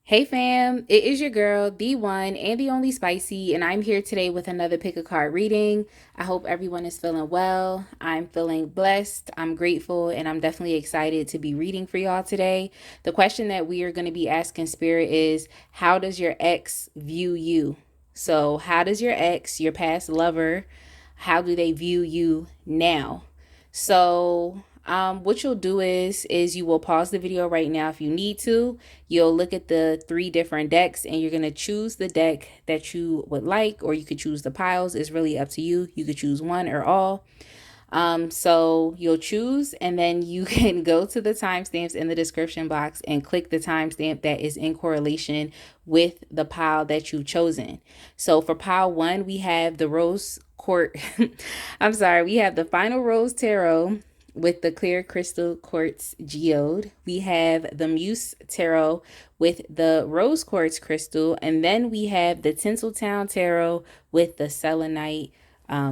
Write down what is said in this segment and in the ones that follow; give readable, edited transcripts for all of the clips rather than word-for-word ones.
Hey fam, it is your girl, the one and the only Spicy, and I'm here today with another pick a card reading. I hope everyone is feeling well. I'm feeling blessed, I'm grateful, and I'm definitely excited to be reading for y'all today. The question that we are going to be asking Spirit is, how does your ex view you? So, how does your ex, your past lover, how do they view you now? So, what you'll do is you will pause the video right now if you need to. You'll look at the three different decks and you're gonna choose the deck that you would like, or you could choose the piles. It's really up to you. You could choose one or all. So you'll choose, and then you can go to the timestamps in the description box and click the timestamp that is in correlation with the pile that you've chosen. So for pile one, we have the Rose Court. I'm sorry, we have the Final Rose Tarot with the clear crystal quartz geode. We have the Muse Tarot with the rose quartz crystal, and then we have the Tinseltown Tarot with the selenite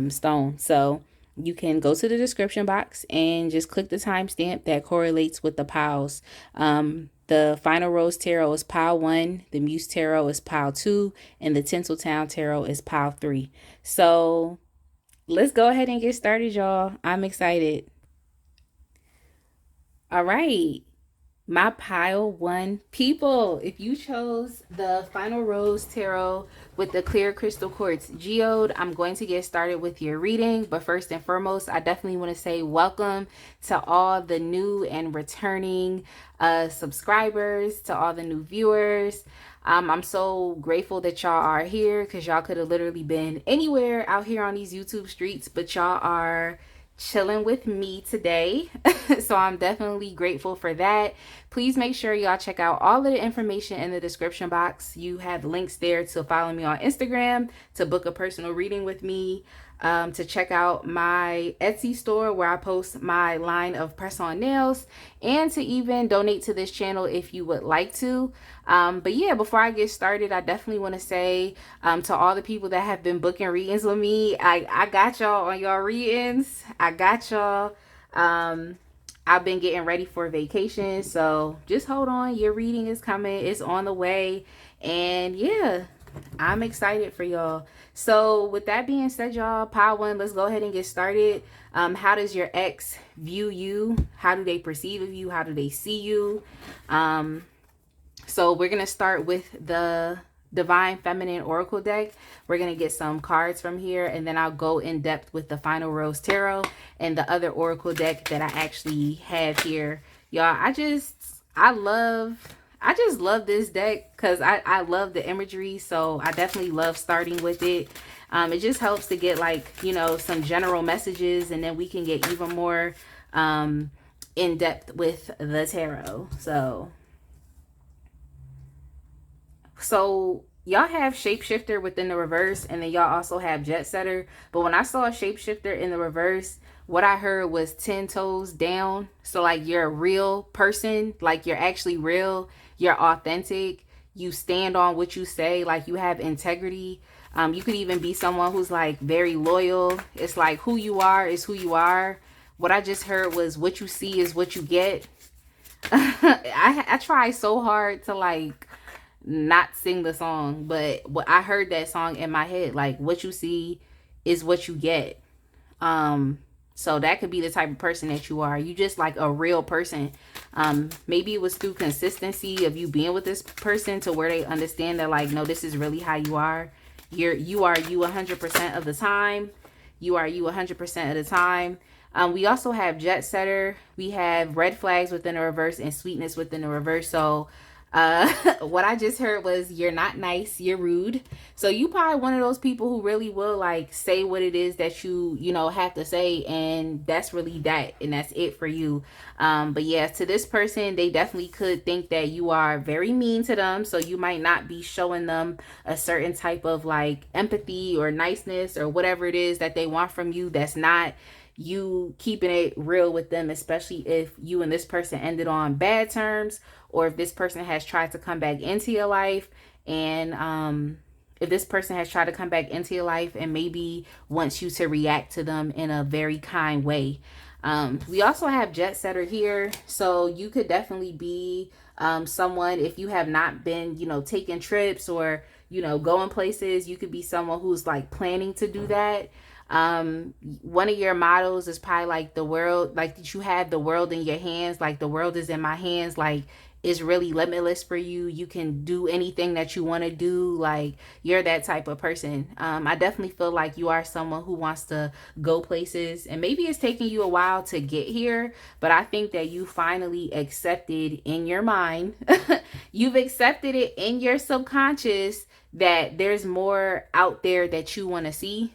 stone. So you can go to the description box and just click the timestamp that correlates with the piles. The Final Rose Tarot is pile 1, the Muse Tarot is pile 2, and the Tinseltown Tarot is pile 3. So let's go ahead and get started, y'all. I'm excited. All right. My pile one people, if you chose the Final Rose Tarot with the clear crystal quartz geode, I'm going to get started with your reading. But first and foremost, I definitely want to say welcome to all the new and returning subscribers, to all the new viewers. I'm so grateful that y'all are here, because y'all could have literally been anywhere out here on these YouTube streets, but y'all are chilling with me today. So I'm definitely grateful for that. Please make sure y'all check out all of the information in the description box. You have links there to follow me on Instagram, to book a personal reading with me, to check out my Etsy store where I post my line of press-on nails, and to even donate to this channel if you would like to. But yeah, before I get started, I definitely want to say to all the people that have been booking readings with me, I got y'all on y'all readings. I got y'all. I've been getting ready for vacation, so just hold on. Your reading is coming. It's on the way. And yeah, I'm excited for y'all. So with that being said, y'all, pile one, let's go ahead and get started. How does your ex view you? How do they perceive of you? How do they see you? So we're going to start with the Divine Feminine Oracle deck. We're going to get some cards from here, and then I'll go in depth with the Final Rose Tarot and the other Oracle deck that I actually have here. Y'all, I just love this deck because I love the imagery. So I definitely love starting with it. It just helps to get, like, some general messages, and then we can get even more in depth with the tarot. So y'all have shapeshifter within the reverse, and then y'all also have jet setter. But when I saw a shapeshifter in the reverse, what I heard was 10 toes down. So like, you're a real person, like you're actually real, you're authentic, you stand on what you say, like you have integrity. You could even be someone who's like very loyal. It's like, who you are is who you are. What I just heard was, what you see is what you get. I try so hard to like not sing the song, but what I heard that song in my head, like, what you see is what you get. So that could be the type of person that you are. You just like a real person. Maybe it was through consistency of you being with this person to where they understand that, like, no, this is really how you are. You are you 100% of the time. You are you 100% of the time. We also have jet setter. We have red flags within the reverse and sweetness within the reverse. So what I just heard was, you're not nice, you're rude. So you probably one of those people who really will like say what it is that you have to say, and that's really that, and that's it for you. But yeah, to this person, they definitely could think that you are very mean to them, so you might not be showing them a certain type of like empathy or niceness or whatever it is that they want from you. That's not you keeping it real with them, especially if you and this person ended on bad terms, or if this person has tried to come back into your life, and if this person has tried to come back into your life and maybe wants you to react to them in a very kind way. We also have jet setter here, so you could definitely be someone, if you have not been, taking trips or, going places, you could be someone who's like planning to do that. One of your models is probably like the world, like that you have the world in your hands, like the world is in my hands, like it's really limitless for you. You can do anything that you want to do. Like you're that type of person. I definitely feel like you are someone who wants to go places, and maybe it's taking you a while to get here, but I think that you finally accepted in your mind, you've accepted it in your subconscious that there's more out there that you want to see.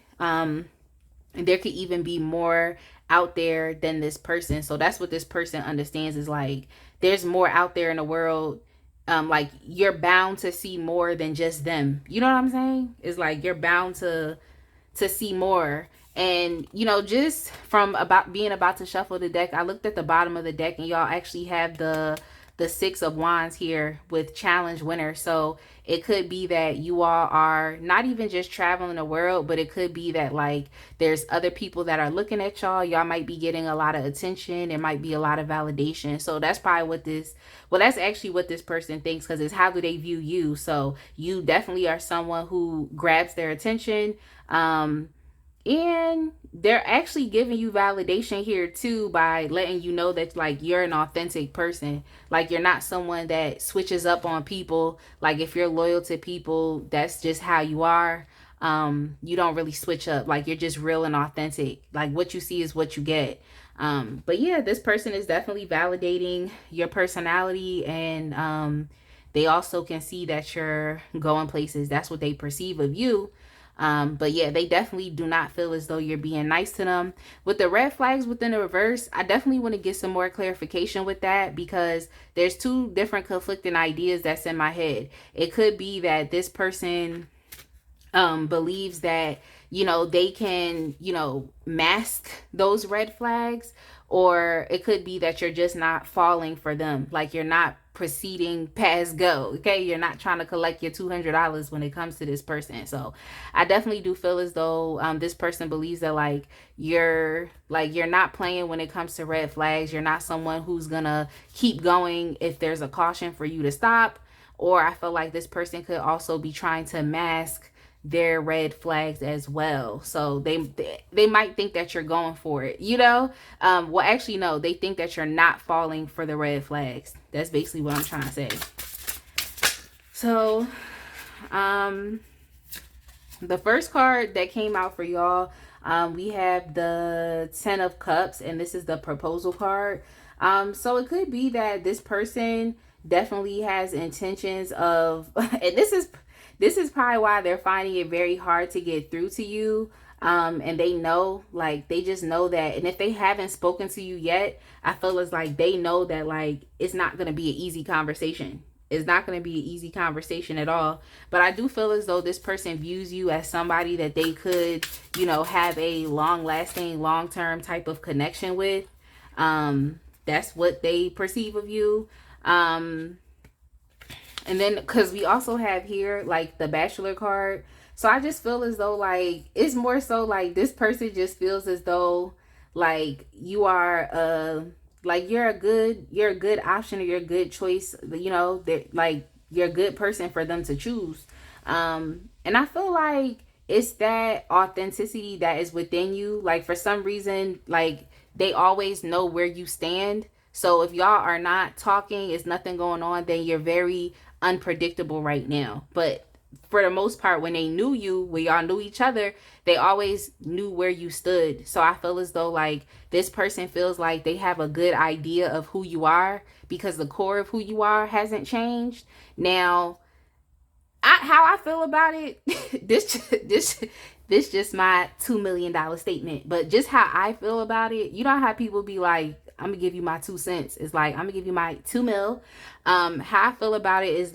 And there could even be more out there than this person. So that's what this person understands, is like there's more out there in the world. Like you're bound to see more than just them. You know what I'm saying? It's like you're bound to see more. And just from about being about to shuffle the deck, I looked at the bottom of the deck, and y'all actually have the Six of Wands here with challenge winner. So it could be that you all are not even just traveling the world, but it could be that like there's other people that are looking at y'all. Y'all might be getting a lot of attention. It might be a lot of validation. So that's probably that's actually what this person thinks, because it's how do they view you. So you definitely are someone who grabs their attention. And they're actually giving you validation here too, by letting you know that like you're an authentic person. Like you're not someone that switches up on people. Like if you're loyal to people, that's just how you are. You don't really switch up. Like you're just real and authentic. Like what you see is what you get. But yeah, this person is definitely validating your personality, and they also can see that you're going places. That's what they perceive of you. But yeah, they definitely do not feel as though you're being nice to them. With the red flags within the reverse, I definitely want to get some more clarification with that, because there's two different conflicting ideas that's in my head. It could be that this person believes that they can mask those red flags, or it could be that you're just not falling for them. Like you're not proceeding past go. Okay, you're not trying to collect your $200 when it comes to this person. So I definitely do feel as though this person believes that you're not playing when it comes to red flags. You're not someone who's gonna keep going if there's a caution for you to stop. Or I feel like this person could also be trying to mask their red flags as well. So they might think that you're going for it, well, actually no, they think that you're not falling for the red flags. That's basically what I'm trying to say. So the first card that came out for y'all, we have the 10 of Cups, and this is the proposal card. So it could be that this person definitely has intentions of and this is probably why they're finding it very hard to get through to you. And they know, they just know that. And if they haven't spoken to you yet, I feel it's like they know that it's not going to be an easy conversation. It's not going to be an easy conversation at all. But I do feel as though this person views you as somebody that they could, have a long-lasting, long-term type of connection with. That's what they perceive of you. And then, because we also have here, the Bachelor card. So I just feel as though, it's more so, this person just feels as though, you are, you're a good option, or you're a good choice, that, you're a good person for them to choose. And I feel like it's that authenticity that is within you. For some reason, they always know where you stand. So if y'all are not talking, it's nothing going on, then you're very unpredictable right now. But for the most part, when they knew you, when y'all knew each other, they always knew where you stood. So I feel as though this person feels like they have a good idea of who you are, because the core of who you are hasn't changed. Now, how I feel about it, this just my $2 million statement, but just how I feel about it, how people be like, I'm gonna give you my 2 cents. It's I'm gonna give you my 2 mil. How I feel about it is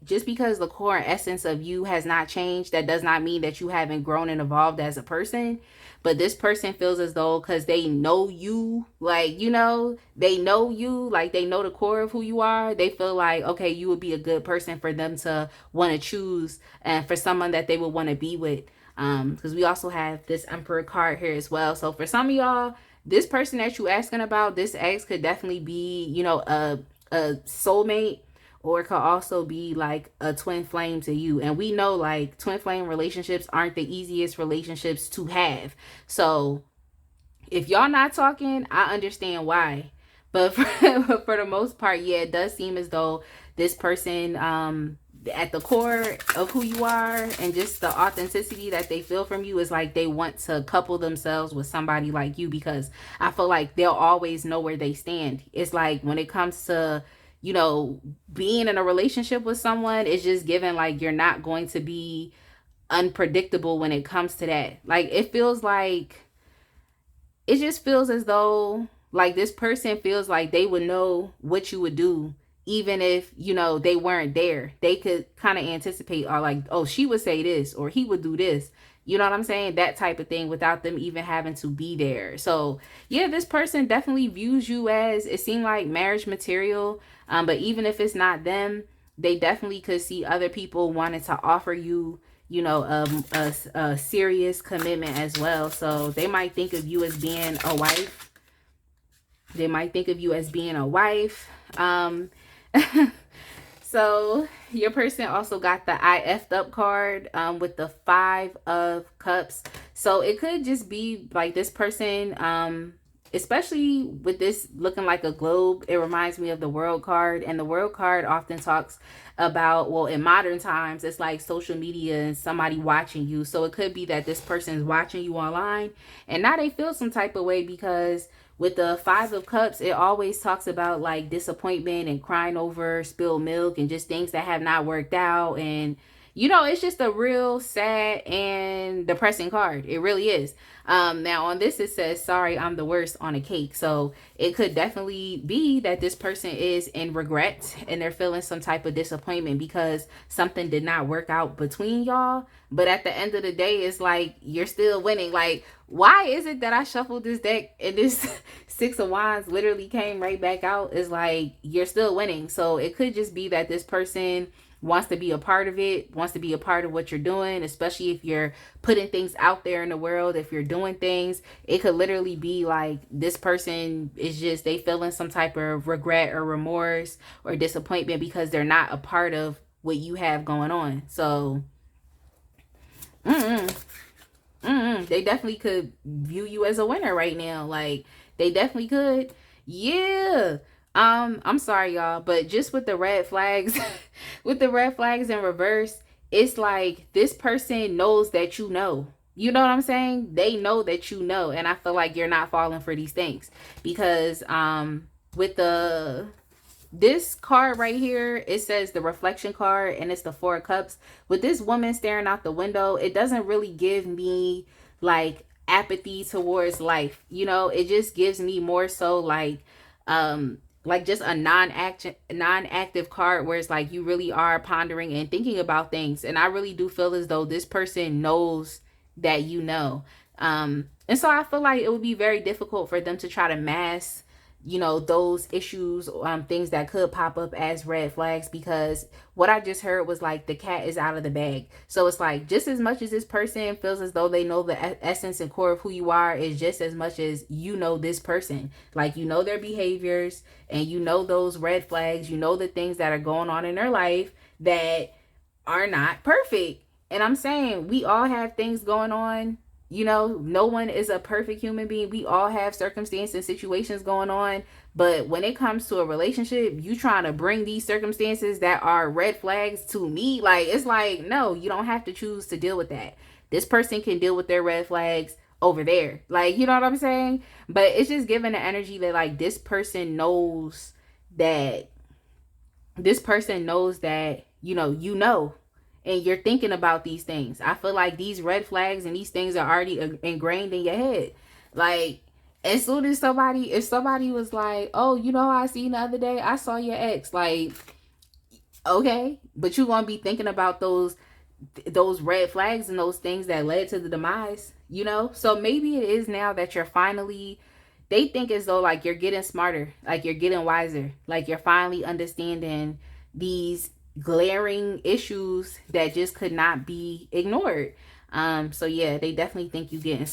just because the core and essence of you has not changed, that does not mean that you haven't grown and evolved as a person. But this person feels as though, because they know you, they know you, they know the core of who you are. They feel okay, you would be a good person for them to want to choose, and for someone that they would want to be with. Because we also have this Emperor card here as well. So for some of y'all, this person that you asking about, this ex, could definitely be, you know, a soulmate, or it could also be like a twin flame to you. And we know like twin flame relationships aren't the easiest relationships to have. So if y'all not talking, I understand why. But for the most part, yeah, it does seem as though this person, at the core of who you are and just the authenticity that they feel from you, is like they want to couple themselves with somebody like you, because I feel like they'll always know where they stand. It's like when it comes to, you know, being in a relationship with someone, it's just given like you're not going to be unpredictable when it comes to that. Like it just feels as though like this person feels like they would know what you would do even if, you know, they weren't there. They could kind of anticipate, or like, oh, she would say this or he would do this, you know what I'm saying, that type of thing, without them even having to be there. So yeah, this person definitely views you as, it seemed like, marriage material. But even if it's not them, they definitely could see other people wanting to offer you, you know, a serious commitment as well. So they might think of you as being a wife. They might think of you as being a wife. So your person also got the I effed up card, with the 5 of Cups. So it could just be like this person, especially with this looking like a globe, it reminds me of the World card. And the World card often talks about, well, in modern times, it's like social media and somebody watching you. So it could be that this person is watching you online, and now they feel some type of way, because with the 5 of Cups, it always talks about like disappointment and crying over spilled milk and just things that have not worked out. And, you know, it's just a real sad and depressing card. It really is. Now on this, it says, sorry, I'm the worst on a cake. So it could definitely be that this person is in regret and they're feeling some type of disappointment because something did not work out between y'all. But at the end of the day, it's like you're still winning. Like, why is it that I shuffled this deck and this 6 of Wands literally came right back out? Is like you're still winning. So it could just be that this person wants to be a part of it, wants to be a part of what you're doing, especially if you're putting things out there in the world, if you're doing things. It could literally be like this person is just, they feeling some type of regret or remorse or disappointment because they're not a part of what you have going on. So they definitely could view you as a winner right now. Like, they definitely could. Yeah. I'm sorry, y'all, but just with the red flags, with the red flags in reverse, it's like this person knows that you know. You know what I'm saying? They know that you know, and I feel like you're not falling for these things because with this card right here, it says the reflection card, and it's the 4 of Cups. With this woman staring out the window, it doesn't really give me like apathy towards life. You know, it just gives me more so like just a non-active card, where it's like you really are pondering and thinking about things. And I really do feel as though this person knows that you know. And so I feel like it would be very difficult for them to try to mask, you know, those issues, things that could pop up as red flags, because what I just heard was like the cat is out of the bag. So it's like just as much as this person feels as though they know the essence and core of who you are, is just as much as you know this person. Like, you know their behaviors and you know those red flags, you know the things that are going on in their life that are not perfect. And I'm saying we all have things going on. You know, no one is a perfect human being. We all have circumstances and situations going on. But when it comes to a relationship, you trying to bring these circumstances that are red flags to me. Like, it's like, no, you don't have to choose to deal with that. This person can deal with their red flags over there. Like, you know what I'm saying? But it's just giving the energy that like this person knows that you know, and you're thinking about these things. I feel like these red flags and these things are already ingrained in your head. Like, as soon as if somebody was like, oh, you know, I seen the other day, I saw your ex. Like, okay, but you're gonna be thinking about those red flags and those things that led to the demise, you know? So maybe it is now that you're finally, they think as though like you're getting smarter, like you're getting wiser, like you're finally understanding these glaring issues that just could not be ignored. So yeah, they definitely think you're getting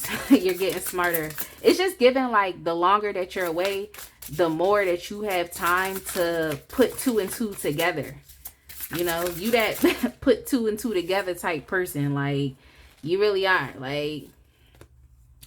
smarter. It's just given like the longer that you're away, the more that you have time to put two and two together. You know, you that put two and two together type person, like you really are. Like,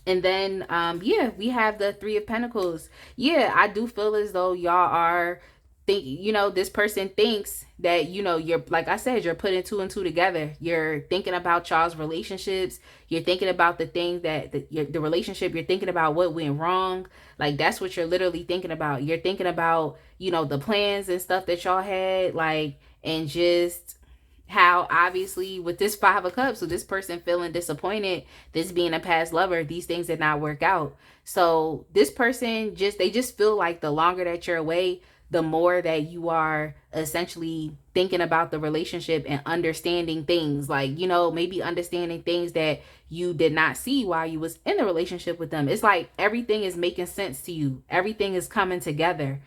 and then yeah, we have the Three of Pentacles. Yeah, I do feel as though y'all are think, you know, this person thinks that, you know, you're, like I said, you're putting two and two together. You're thinking about y'all's relationships. You're thinking about the things that the relationship, you're thinking about what went wrong. Like, that's what you're literally thinking about. You're thinking about, you know, the plans and stuff that y'all had, like, and just how obviously with this Five of Cups, so this person feeling disappointed, this being a past lover, these things did not work out. So this person they just feel like the longer that you're away, the more that you are essentially thinking about the relationship and understanding things, like, you know, maybe understanding things that you did not see while you was in the relationship with them. It's like everything is making sense to you. Everything is coming together.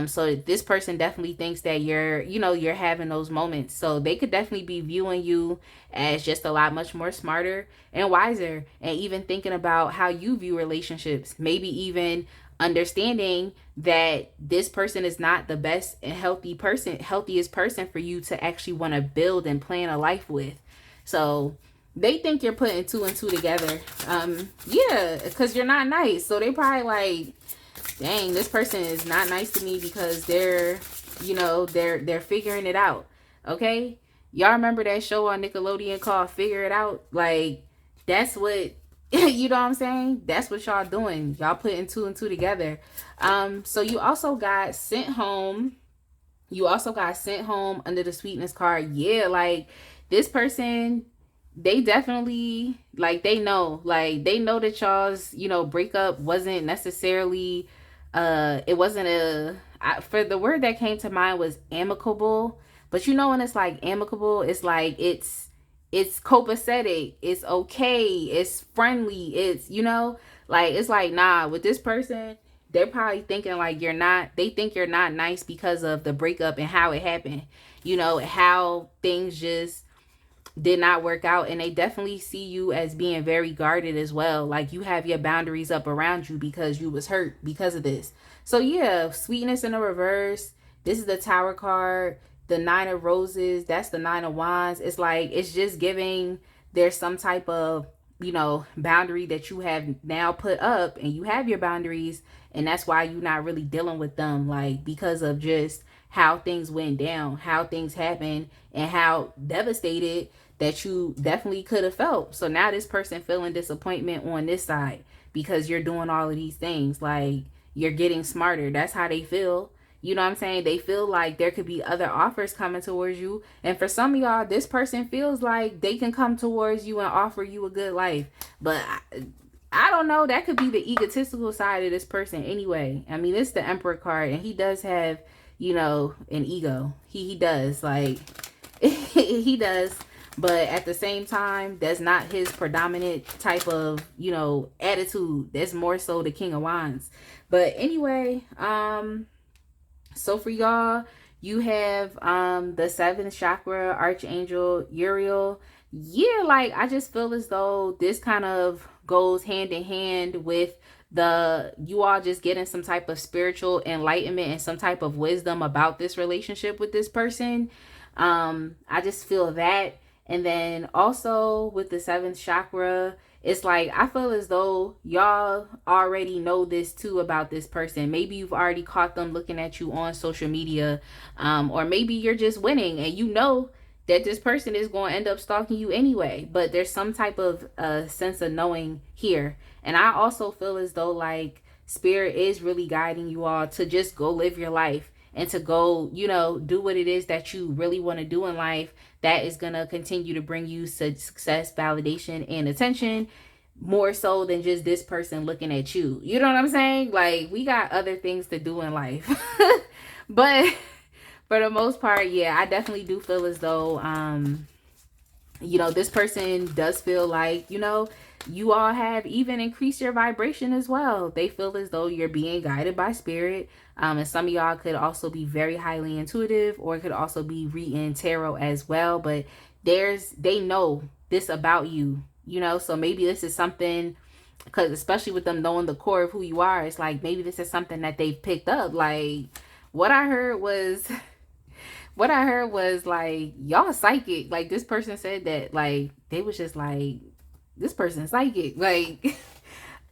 So this person definitely thinks that you're having those moments. So they could definitely be viewing you as just a lot much more smarter and wiser, and even thinking about how you view relationships. Maybe even understanding that this person is not the best and healthiest person for you to actually want to build and plan a life with. So they think you're putting two and two together. Yeah, because you're not nice. So they probably like, dang, this person is not nice to me because they're figuring it out. Okay, y'all remember that show on Nickelodeon called Figure It Out? Like, that's what you know what I'm saying? That's what y'all doing. Y'all putting two and two together. So you also got sent home. You also got sent home under the sweetness card. Yeah, like this person, they definitely they know that y'all's, you know, breakup wasn't necessarily it wasn't for the word that came to mind was amicable. But you know, when it's like amicable, it's like it's copacetic, it's okay, it's friendly, it's, you know, like it's like, nah, with this person, they're probably thinking like they think you're not nice because of the breakup and how it happened, you know, how things just did not work out. And they definitely see you as being very guarded as well. Like, you have your boundaries up around you because you was hurt because of this. So yeah, sweetness in the reverse. This is the Tower card. The Nine of Roses, that's the Nine of Wands. It's like, it's just giving there's some type of, you know, boundary that you have now put up, and you have your boundaries, and that's why you're not really dealing with them, like, because of just how things went down, how things happened, and how devastated that you definitely could have felt. So now this person feeling disappointment on this side because you're doing all of these things, like, you're getting smarter. That's how they feel. You know what I'm saying? They feel like there could be other offers coming towards you. And for some of y'all, this person feels like they can come towards you and offer you a good life. But I don't know. That could be the egotistical side of this person anyway. I mean, it's the Emperor card, and he does have, you know, an ego. He does. Like, he does. But at the same time, that's not his predominant type of, you know, attitude. That's more so the King of Wands. But anyway, so for y'all, you have the seventh chakra, Archangel Uriel. Yeah, like, I just feel as though this kind of goes hand in hand with you all just getting some type of spiritual enlightenment and some type of wisdom about this relationship with this person. I just feel that. And then also with the seventh chakra, it's like, I feel as though y'all already know this too about this person. Maybe you've already caught them looking at you on social media, or maybe you're just winning and you know that this person is going to end up stalking you anyway. But there's some type of sense of knowing here. And I also feel as though, like, Spirit is really guiding you all to just go live your life and to go, you know, do what it is that you really want to do in life, that is going to continue to bring you success, validation, and attention, more so than just this person looking at you. You know what I'm saying? Like, we got other things to do in life. But for the most part, yeah, I definitely do feel as though, you know, this person does feel like, you know, you all have even increased your vibration as well. They feel as though you're being guided by Spirit. And some of y'all could also be very highly intuitive, or it could also be reading tarot as well. But they know this about you. you know? So maybe this is something, because especially with them knowing the core of who you are, it's like maybe this is something that they've picked up. Like what I heard was what I heard was like, y'all psychic. Like this person said that, like they was just like, this person's psychic. Like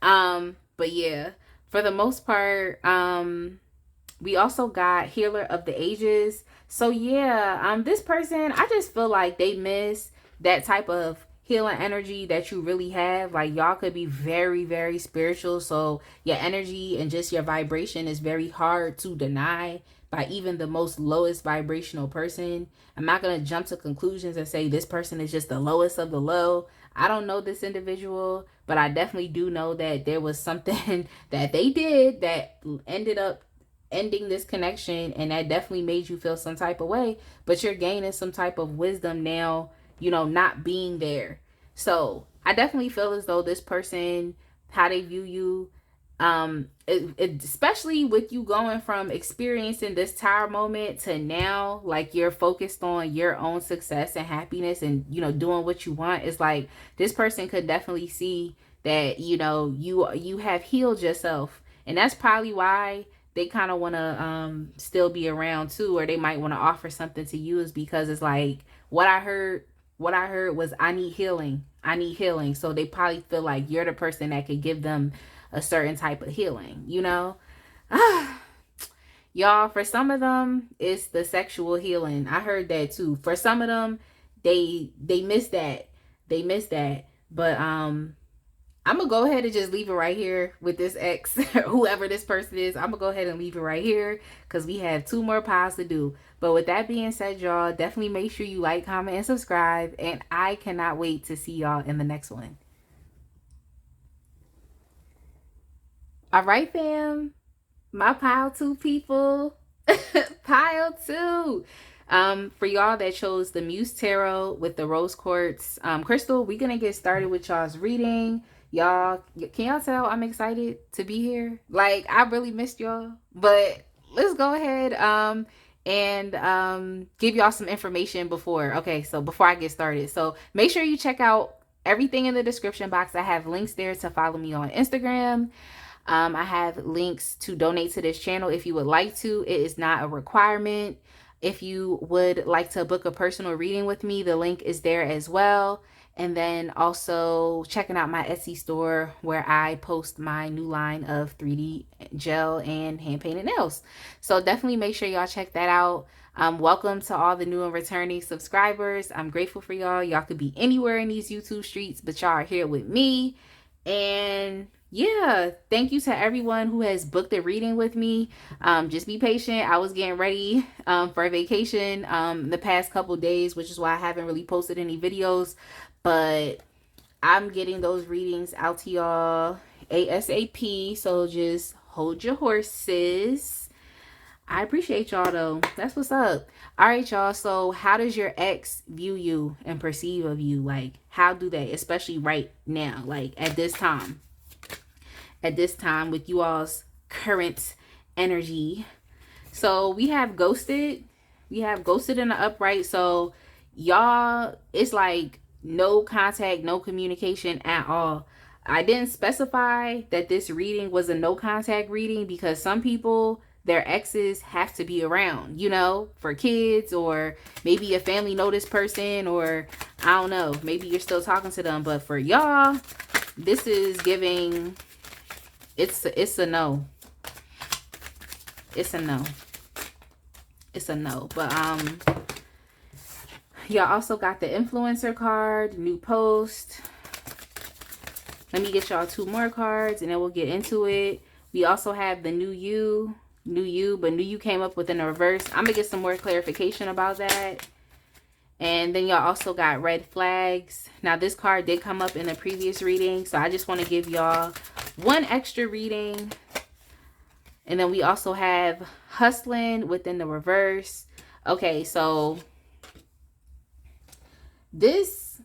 but yeah, for the most part, we also got healer of the ages. So yeah, this person, I just feel like they miss that type of healing energy that you really have. Like y'all could be very, very spiritual, so your energy and just your vibration is very hard to deny by even the most lowest vibrational person. I'm not going to jump to conclusions and say this person is just the lowest of the low. I don't know this individual, but I definitely do know that there was something that they did that ended up ending this connection, and that definitely made you feel some type of way, but you're gaining some type of wisdom now, you know, not being there. So I definitely feel as though this person, how they view you, especially with you going from experiencing this tower moment to now, like you're focused on your own success and happiness and, you know, doing what you want. It's like this person could definitely see that, you know, you have healed yourself, and that's probably why they kind of want to still be around too, or they might want to offer something to you, is because it's like what I heard was I need healing. So they probably feel like you're the person that could give them a certain type of healing, you know. Y'all, for some of them it's the sexual healing. I heard that too. For some of them, they miss that. But I'm gonna go ahead and just leave it right here with this ex, whoever this person is. I'm gonna go ahead and leave it right here because we have 2 more piles to do. But with that being said, y'all, definitely make sure you like, comment, and subscribe. And I cannot wait to see y'all in the next one. All right, fam. My pile 2 people. Pile 2. For y'all that chose the Muse Tarot with the rose quartz crystal, we're gonna get started with y'all's reading. Y'all, can y'all tell I'm excited to be here? Like, I really missed y'all, but let's go ahead and give y'all some information before I get started. So make sure you check out everything in the description box. I have links there to follow me on Instagram. I have links to donate to this channel if you would like to. It is not a requirement. If you would like to book a personal reading with me, the link is there as well. And then also checking out my Etsy store where I post my new line of 3D gel and hand painted nails. So definitely make sure y'all check that out. Welcome to all the new and returning subscribers. I'm grateful for y'all. Y'all could be anywhere in these YouTube streets, but y'all are here with me. And yeah, thank you to everyone who has booked a reading with me. Just be patient. I was getting ready for a vacation the past couple days, which is why I haven't really posted any videos, but I'm getting those readings out to y'all ASAP. So just hold your horses. I appreciate y'all though. That's what's up. All right, y'all. So how does your ex view you and perceive of you? Like, how do they, especially right now, like at this time with you all's current energy? So we have ghosted. In the upright. So y'all, it's like no contact, no communication at all. I didn't specify that this reading was a no contact reading because some people, their exes have to be around, you know, for kids, or maybe a family know this person, or I don't know, maybe you're still talking to them. But for y'all, this is giving, it's a no. It's a no. But y'all also got the influencer card, new post. Let me get y'all 2 more cards and then we'll get into it. We also have the new you, but new you came up within the reverse. I'm gonna get some more clarification about that. And then y'all also got red flags. Now this card did come up in the previous reading, so I just want to give y'all 1 extra reading. And then we also have hustling within the reverse. Okay, so this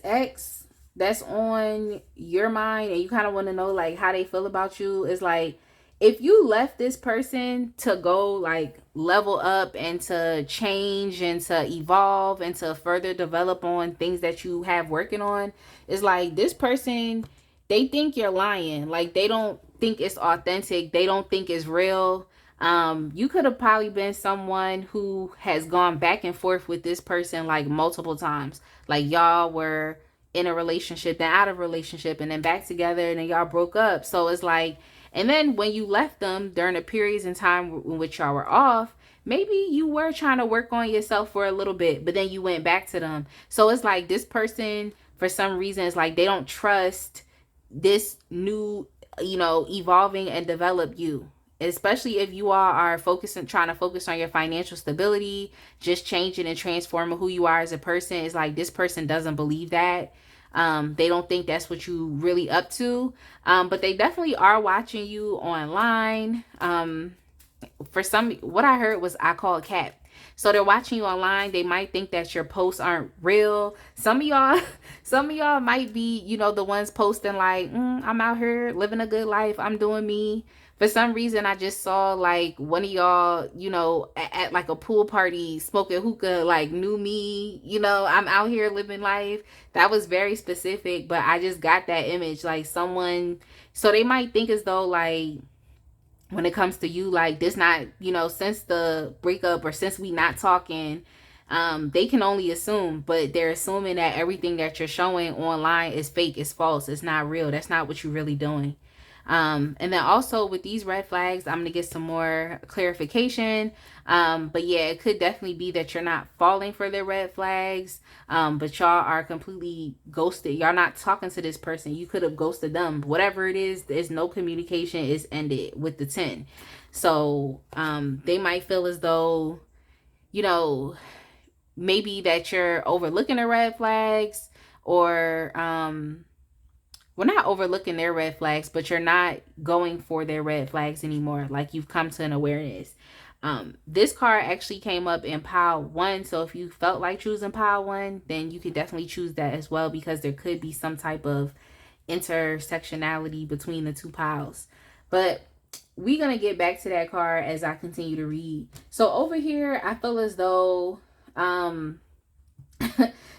ex that's on your mind and you kind of want to know like how they feel about you, is like, if you left this person to go like level up and to change and to evolve and to further develop on things that you have working on, it's like this person, they think you're lying. Like they don't think it's authentic. They don't think it's real. You could have probably been someone who has gone back and forth with this person like multiple times. Like y'all were in a relationship, then out of a relationship, and then back together, and then y'all broke up. So it's like, and then when you left them during the periods in time in which y'all were off, maybe you were trying to work on yourself for a little bit, but then you went back to them. So it's like this person, for some reason, it's like they don't trust this new, evolving and develop you. Especially if you all are focusing, trying to focus on your financial stability, just changing and transforming who you are as a person. It's like this person doesn't believe that. They don't think that's what you really up to. But they definitely are watching you online. For some, what I heard was I call cap. So they're watching you online. They might think that your posts aren't real. Some of y'all might be, the ones posting like, I'm out here living a good life. I'm doing me. For some reason, I just saw like one of y'all, at like a pool party smoking hookah, like knew me, I'm out here living life. That was very specific, but I just got that image, like someone, so they might think as though like, when it comes to you, like this not, since the breakup or since we not talking, they can only assume, but they're assuming that everything that you're showing online is fake, is false, it's not real. That's not what you're really doing. And then also with these red flags, I'm going to get some more clarification. But yeah, it could definitely be that you're not falling for their red flags. But y'all are completely ghosted. Y'all not talking to this person. You could have ghosted them. Whatever it is, there's no communication, is ended with the 10. So, they might feel as though, maybe that you're overlooking the red flags, or, we're not overlooking their red flags, but you're not going for their red flags anymore. Like you've come to an awareness. This card actually came up in pile 1. So if you felt like choosing pile 1, then you could definitely choose that as well, because there could be some type of intersectionality between the two piles. But we're going to get back to that card as I continue to read. So over here, I feel as though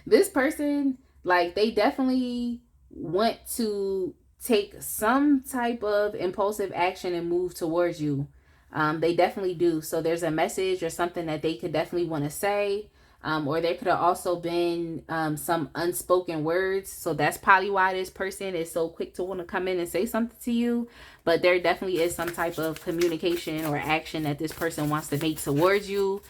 this person, like they definitely want to take some type of impulsive action and move towards you. They definitely do. So there's a message or something that they could definitely want to say. Or there could have also been some unspoken words. So that's probably why this person is so quick to want to come in and say something to you. But there definitely is some type of communication or action that this person wants to make towards you.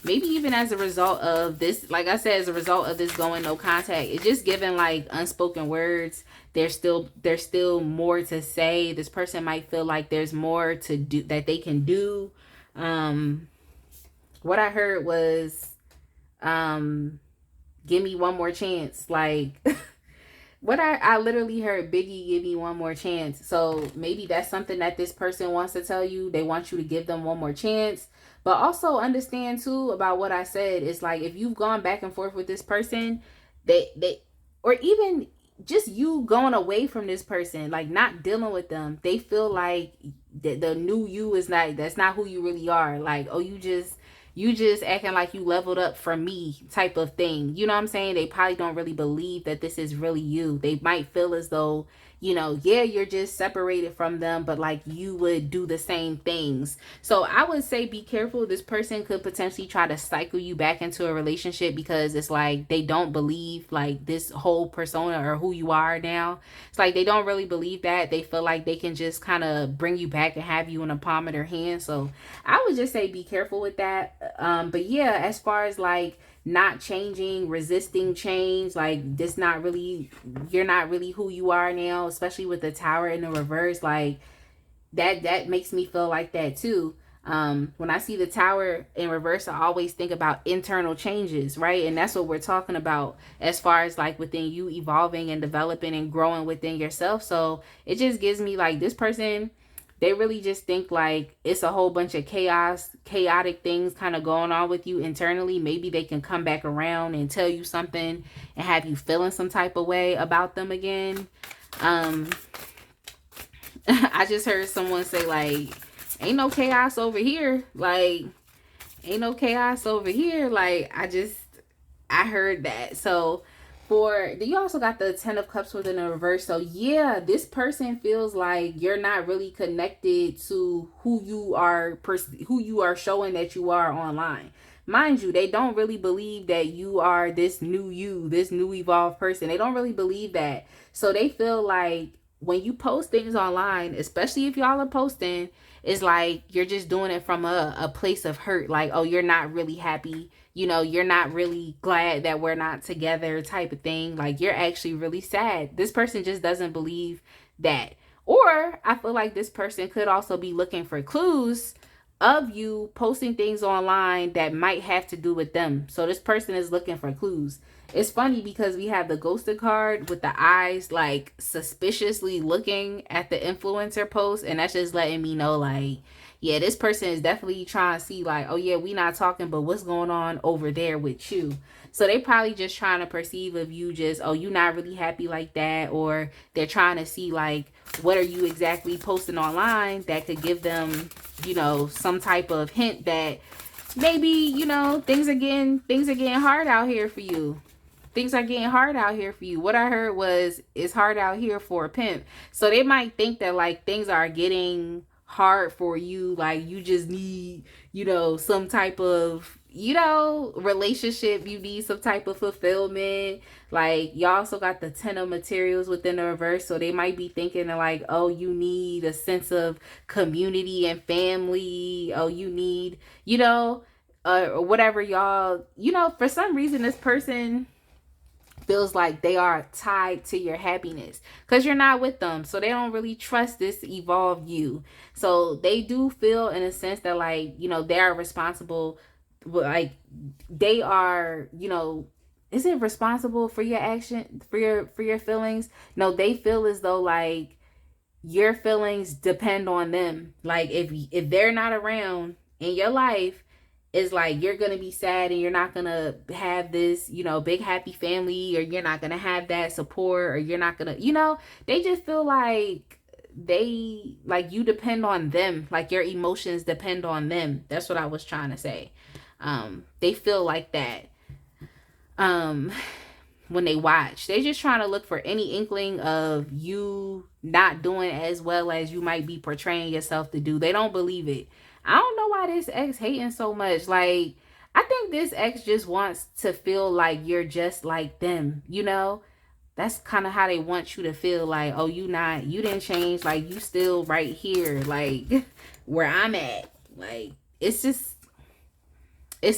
Maybe even as a result of this, like I said, as a result of this going no contact, it's just given like unspoken words. There's still more to say. This person might feel like there's more to do that they can do. What I heard was, give me one more chance. Like what I literally heard, Biggie, give me one more chance. So maybe that's something that this person wants to tell you. They want you to give them one more chance. But also understand too about what I said. It's like if you've gone back and forth with this person, they or even just you going away from this person, like not dealing with them, they feel like the new you is not, that's not who you really are. Like, oh, you just acting like you leveled up from me type of thing. You know what I'm saying? They probably don't really believe that this is really you. They might feel as though, yeah, you're just separated from them, but like you would do the same things. So I would say be careful. This person could potentially try to cycle you back into a relationship, because it's like they don't believe like this whole persona or who you are now. It's like they don't really believe that. They feel like they can just kind of bring you back and have you in the palm of their hand. So I would just say be careful with that. But yeah, as far as like not changing, resisting change, like this not really, you're not really who you are now, especially with the Tower in the reverse. Like that makes me feel like that too. When I see the Tower in reverse, I always think about internal changes, right? And that's what we're talking about as far as like within you evolving and developing and growing within yourself. So it just gives me like this person, they really just think like it's a whole bunch of chaotic things kind of going on with you internally. Maybe they can come back around and tell you something and have you feeling some type of way about them again. I just heard someone say, like, ain't no chaos over here. Like, ain't no chaos over here. Like, I heard that. So you also got the 10 of cups within the reverse. So yeah, this person feels like you're not really connected to who you are showing that you are online. Mind you, they don't really believe that you are this new this new evolved person. They don't really believe that. So they feel like when you post things online, especially if y'all are posting, it's like you're just doing it from a place of hurt. Like, oh, you're not really happy, you're not really glad that we're not together, type of thing. Like, you're actually really sad. This person just doesn't believe that. Or I feel like this person could also be looking for clues of you posting things online that might have to do with them. So this person is looking for clues. It's funny because we have the ghosted card with the eyes like suspiciously looking at the influencer post, and that's just letting me know, like, yeah, this person is definitely trying to see, like, oh yeah, we not talking, but what's going on over there with you? So they probably just trying to perceive of you just, oh, you not really happy like that, or they're trying to see, like, what are you exactly posting online that could give them, some type of hint that maybe, things are getting hard out here for you. Things are getting hard out here for you. What I heard was, it's hard out here for a pimp. So they might think that, like, things are getting hard for you. Like, you just need, some type of, relationship. You need some type of fulfillment. Like, you also got the 10 of materials within the reverse. So they might be thinking like, oh, you need a sense of community and family. Oh, you need, or whatever, y'all. For some reason, this person feels like they are tied to your happiness because you're not with them, so they don't really trust this evolved you. So they do feel in a sense that, like, they are responsible, like they are, is it responsible for your action, for your feelings? No, they feel as though, like, your feelings depend on them. Like, if they're not around in your life, it's like you're gonna be sad and you're not gonna have this, big happy family, or you're not gonna have that support, or you're not gonna, they just feel like you depend on them, like your emotions depend on them. That's what I was trying to say. They feel like that. When they watch, they're just trying to look for any inkling of you not doing as well as you might be portraying yourself to do. They don't believe it. I don't know why this ex hating so much. Like, I think this ex just wants to feel like you're just like them, That's kind of how they want you to feel, like, oh, you didn't change, like, you still right here, like, where I'm at. Like, it's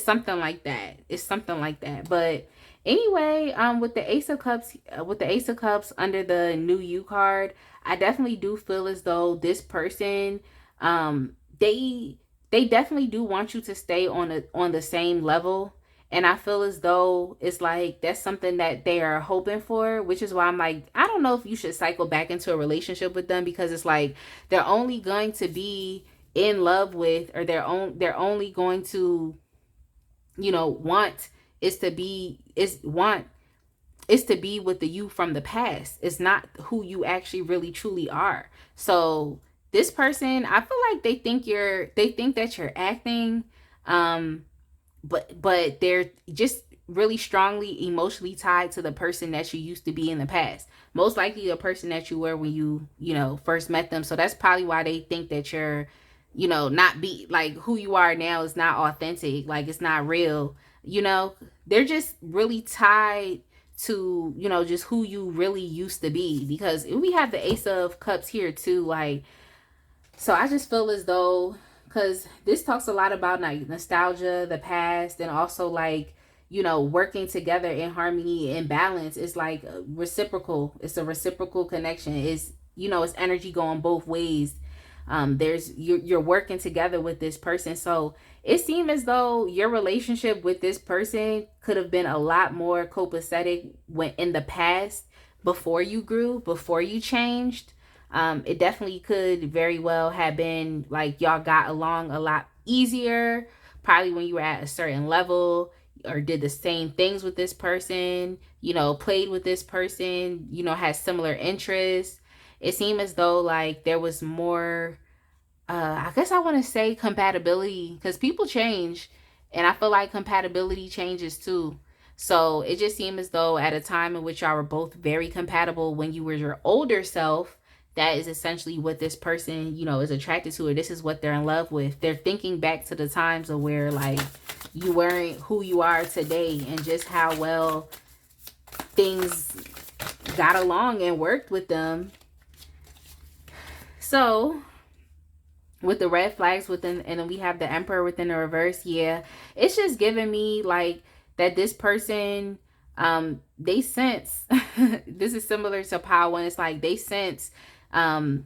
something like that. It's something like that. But anyway, with the Ace of Cups under the new you card, I definitely do feel as though this person, they definitely do want you to stay on the same level. And I feel as though it's like that's something that they are hoping for, which is why I'm like, I don't know if you should cycle back into a relationship with them, because it's like they're only going to be in love with, or they're only going to, want is to be with the you from the past. It's not who you actually really truly are. So this person, I feel like they think that you're acting, but they're just really strongly emotionally tied to the person that you used to be in the past. Most likely the person that you were when you first met them. So that's probably why they think that you're, not be like who you are now is not authentic, like it's not real. They're just really tied to, just who you really used to be, because we have the Ace of Cups here too. Like, so I just feel as though, because this talks a lot about like nostalgia, the past, and also like, working together in harmony and balance. It's like reciprocal. It's a reciprocal connection. It's, it's energy going both ways. You're working together with this person. So it seemed as though your relationship with this person could have been a lot more copacetic when in the past, before you grew, before you changed. It definitely could very well have been like y'all got along a lot easier, probably when you were at a certain level, or did the same things with this person, played with this person, had similar interests. it seemed as though like there was more, I guess I want to say compatibility, because people change, and I feel like compatibility changes too. So it just seemed as though at a time in which y'all were both very compatible when you were your older self, that is essentially what this person, you know, is attracted to, or this is what they're in love with. They're thinking back to the times of where like you weren't who you are today, and just how well things got along and worked with them. So with the red flags within, and then we have the Emperor within the reverse, yeah, it's just giving me like that this person, they sense this is similar to Power One. It's like they sense that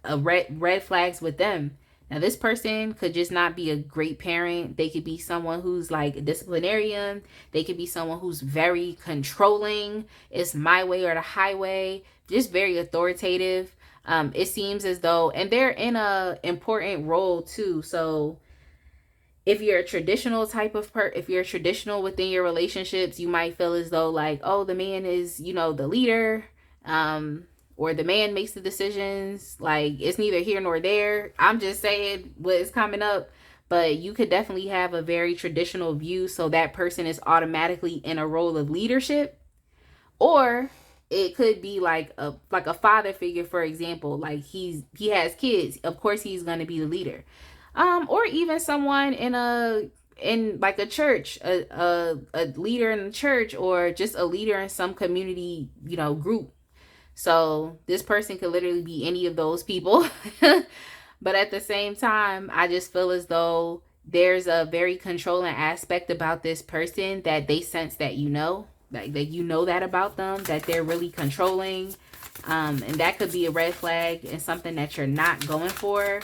a red flags with them. Now this person could just not be a great parent. They could be someone who's like a disciplinarian. They could be someone who's very controlling. It's my way or the highway. Just very authoritative. It seems as though, and they're in a important role too. So if you're a traditional type of if you're traditional within your relationships, you might feel as though like, oh, the man is, the leader, or the man makes the decisions. Like, it's neither here nor there. I'm just saying what is coming up. But you could definitely have a very traditional view, so that person is automatically in a role of leadership. Or it could be like a father figure, for example. Like he has kids, of course he's going to be the leader. Or even someone in like a church, a leader in the church, or just a leader in some community, group. So this person could literally be any of those people. But at the same time, I just feel as though there's a very controlling aspect about this person that they sense that like that that about them, that they're really controlling. And that could be a red flag and something that you're not going for.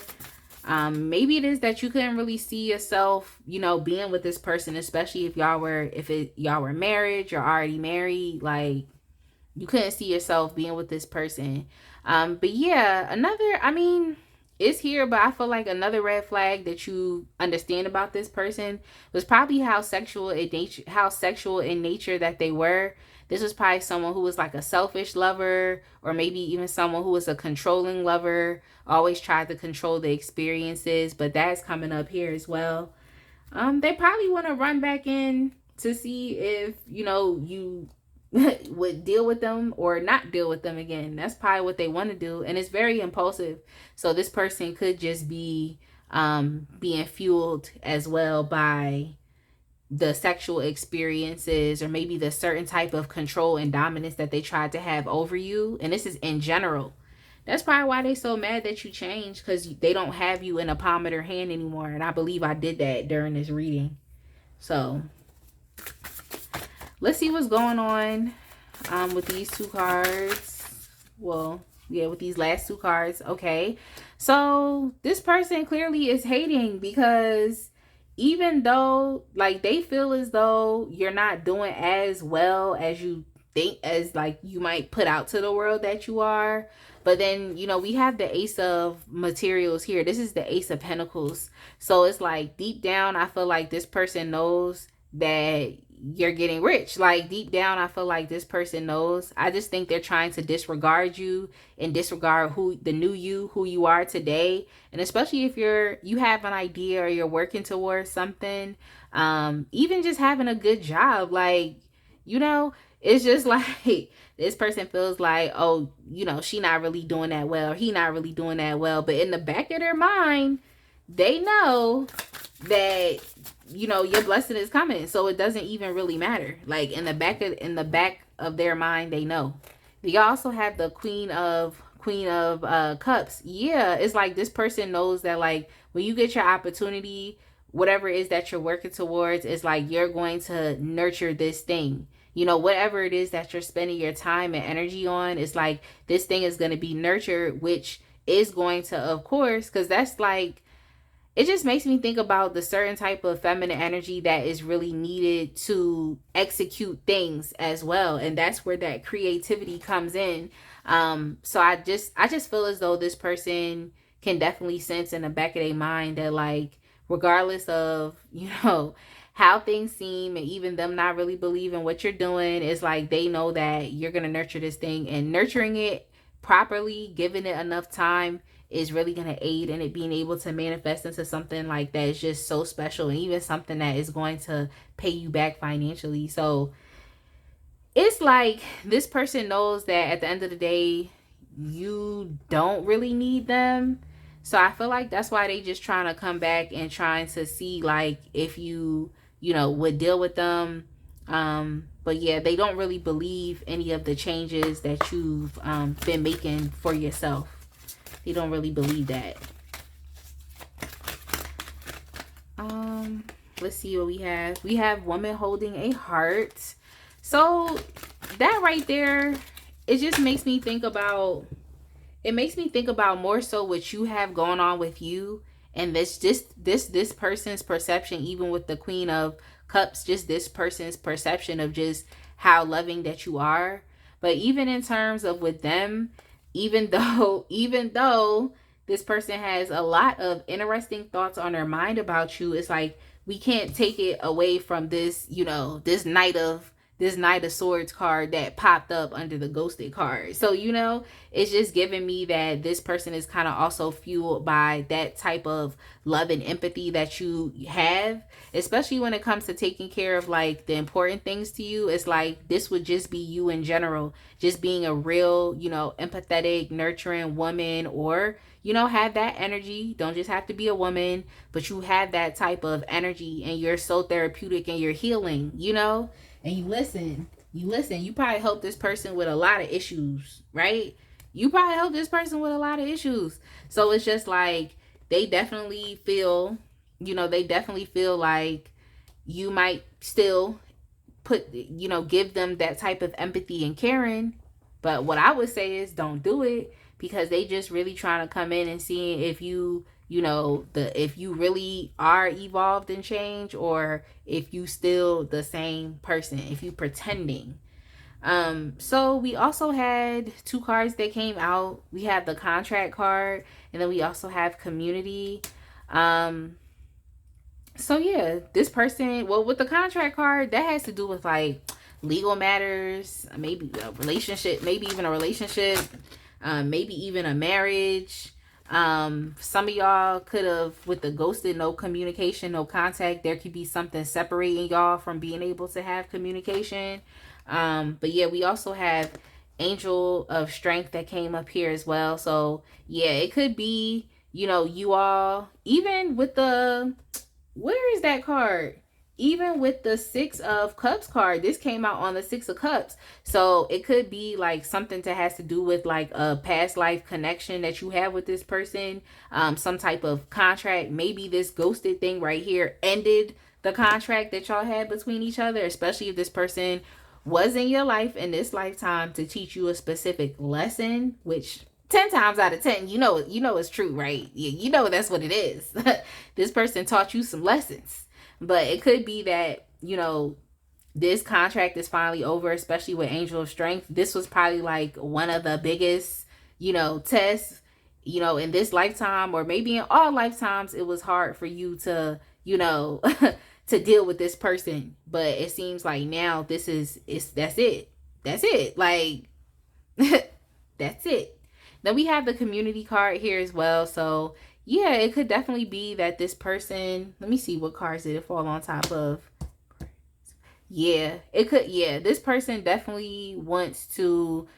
Maybe it is that you couldn't really see yourself, being with this person, especially if y'all were married, you're already married, like you couldn't see yourself being with this person. But yeah, it's here, but I feel like another red flag that you understand about this person was probably how sexual in nature that they were. This was probably someone who was like a selfish lover, or maybe even someone who was a controlling lover, always tried to control the experiences, but that's coming up here as well. They probably want to run back in to see if, you would deal with them or not deal with them again. That's probably what they want to do, and it's very impulsive. So this person could just be being fueled as well by the sexual experiences, or maybe the certain type of control and dominance that they tried to have over you. And this is in general. That's probably why they so mad that you changed, because they don't have you in a palm of their hand anymore. And I believe I did that during this reading. So let's see what's going on with these two cards. Well, yeah, with these last two cards. Okay, so this person clearly is hating, because even though like they feel as though you're not doing as well as you think, as like you might put out to the world that you are. But then, we have the Ace of Materials here. This is the Ace of Pentacles. So it's like deep down, I feel like this person knows that you're getting rich. Like deep down, I feel like this person knows. I just think they're trying to disregard you and disregard who you are today. And especially if you have an idea, or you're working towards something, even just having a good job, like, it's just like this person feels like, oh, she not really doing that well, or he not really doing that well. But in the back of their mind, they know that your blessing is coming, so it doesn't even really matter. Like in the back of their mind, they know. You also have the Queen of Cups. Yeah, it's like this person knows that like when you get your opportunity, whatever it is that you're working towards, it's like you're going to nurture this thing. Whatever it is that you're spending your time and energy on, it's like this thing is going to be nurtured, which is going to, of course, because that's like, it just makes me think about the certain type of feminine energy that is really needed to execute things as well. And that's where that creativity comes in. So I just feel as though this person can definitely sense in the back of their mind that like, regardless of, how things seem, and even them not really believing what you're doing, is like they know that you're going to nurture this thing, and nurturing it properly, giving it enough time, is really going to aid in it being able to manifest into something like that is just so special, and even something that is going to pay you back financially. So it's like this person knows that at the end of the day, you don't really need them. So I feel like that's why they just trying to come back and trying to see like if you know, would deal with them. But yeah, they don't really believe any of the changes that you've been making for yourself. They don't really believe that. Let's see what we have. We have woman holding a heart. So that right there, it just makes me think about, it makes me think about more so what you have going on with you, and this person's perception, even with the Queen of Cups, just this person's perception of just how loving that you are. But even in terms of with them, even though this person has a lot of interesting thoughts on their mind about you, it's like we can't take it away from this, you know, this Knight of Swords card that popped up under the ghosted card. So, you know, it's just giving me that this person is kind of also fueled by that type of love and empathy that you have, especially when it comes to taking care of like the important things to you. It's like this would just be you in general, just being a real, you know, empathetic, nurturing woman, or, you know, have that energy. Don't just have to be a woman, but you have that type of energy, and you're so therapeutic and you're healing, you know. And you listen, you probably help this person with a lot of issues, right? You probably help this person with a lot of issues. So it's just like they definitely feel, you know, they definitely feel like you might still put, you know, give them that type of empathy and caring. But what I would say is don't do it, because they just really trying to come in and seeing if you know, if you really are evolved and changed, or if you still the same person, if you pretending. So we also had two cards that came out. We have the contract card, and then we also have community. So yeah, this person, well, with the contract card, that has to do with like legal matters, maybe a relationship, maybe even a relationship, maybe even a marriage. Some of y'all could have, with the ghosted, no communication, no contact, there could be something separating y'all from being able to have communication. But yeah, we also have Angel of Strength that came up here as well. So yeah, it could be, you know, you all, even with the, where is that card? Even with the Six of Cups card, this came out on the Six of Cups. So it could be like something that has to do with like a past life connection that you have with this person. Some type of contract. Maybe this ghosted thing right here ended the contract that y'all had between each other, especially if this person was in your life in this lifetime to teach you a specific lesson, which 10 times out of 10, you know it's true, right? You know that's what it is. This person taught you some lessons. But it could be that, you know, this contract is finally over, especially with Angel of Strength. This was probably like one of the biggest, you know, tests, you know, in this lifetime, or maybe in all lifetimes. It was hard for you to, you know, to deal with this person. But it seems like now that's it. That's it. Like, that's it. Then we have the community card here as well. So yeah, it could definitely be that this person, let me see what cards did it fall on top of. Yeah, it could. Yeah, this person definitely wants to.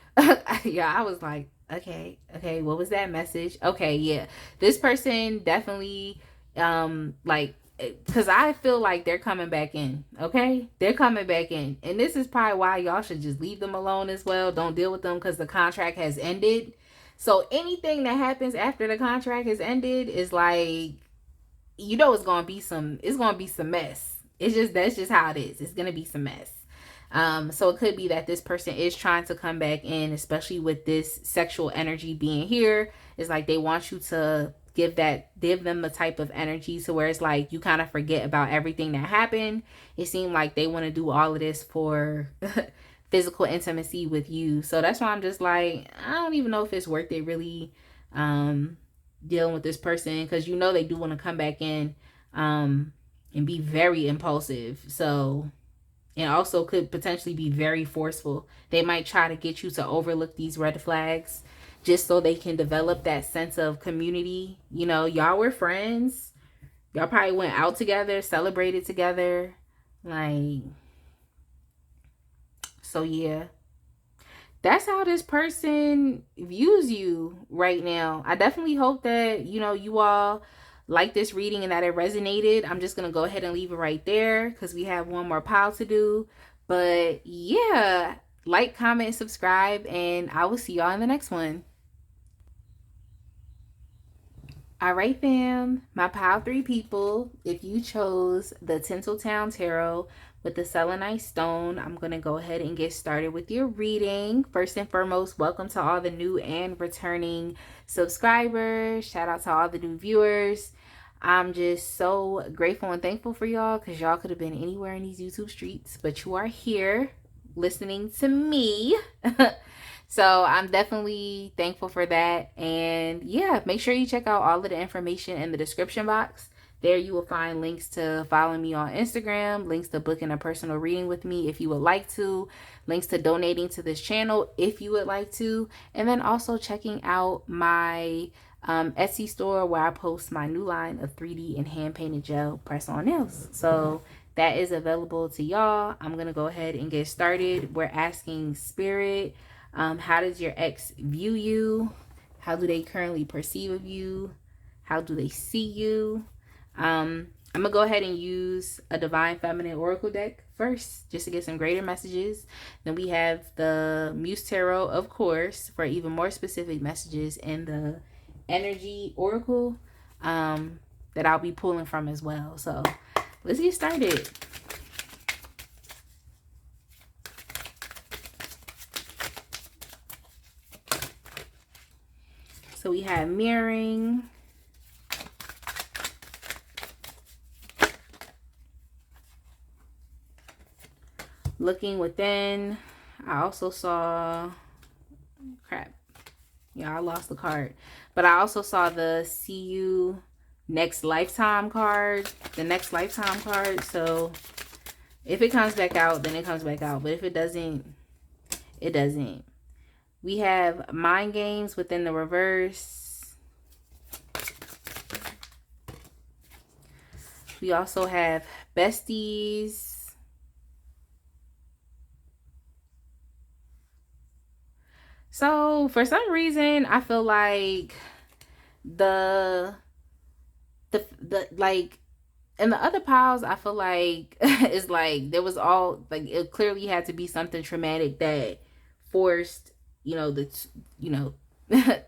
Yeah, I was like, okay, what was that message? Okay, yeah, this person definitely, like, because I feel like they're coming back in. Okay, they're coming back in, and this is probably why y'all should just leave them alone as well. Don't deal with them, because the contract has ended. So anything that happens after the contract has ended is like, you know, it's gonna be some mess. That's just how it is. It's gonna be some mess. So it could be that this person is trying to come back in, especially with this sexual energy being here. It's like they want you to give them the type of energy to where it's like you kind of forget about everything that happened. It seemed like they want to do all of this for physical intimacy with you. So that's why I'm just like, I don't even know if it's worth it really dealing with this person, because you know they do want to come back in. and be very impulsive. So, and also could potentially be very forceful. They might try to get you to overlook these red flags just so they can develop that sense of community. You know, y'all were friends. Y'all probably went out together, celebrated together. Like, so yeah. That's how this person views you right now. I definitely hope that, you know, you all like this reading and that it resonated. I'm just going to go ahead and leave it right there because we have one more pile to do. But yeah, like, comment, subscribe, and I will see y'all in the next one. All right, fam, my pile 3 people, if you chose the Tinseltown Tarot with the selenite stone, I'm going to go ahead and get started with your reading. First and foremost, welcome to all the new and returning subscribers. Shout out to all the new viewers. I'm just so grateful and thankful for y'all because y'all could have been anywhere in these YouTube streets, but you are here listening to me. So I'm definitely thankful for that. And yeah, make sure you check out all of the information in the description box. There you will find links to following me on Instagram, links to booking a personal reading with me if you would like to, links to donating to this channel if you would like to, and then also checking out my Etsy store where I post my new line of 3D and hand painted gel press-on nails. So that is available to y'all. I'm going to go ahead and get started. We're asking Spirit, how does your ex view you? How do they currently perceive of you? How do they see you? I'm going to go ahead and use a Divine Feminine Oracle deck first, just to get some greater messages. Then we have the Muse Tarot, of course, for even more specific messages, and the Energy Oracle that I'll be pulling from as well. So let's get started. So we have mirroring, looking within. I also saw, crap, yeah, I lost the card, but I also saw the see you next lifetime card, the next lifetime card. So if it comes back out, then it comes back out, but if it doesn't, it doesn't. We have mind games within the reverse. We also have besties. So for some reason, I feel like the like in the other piles, I feel like it's like there was all like it clearly had to be something traumatic that forced, you know, the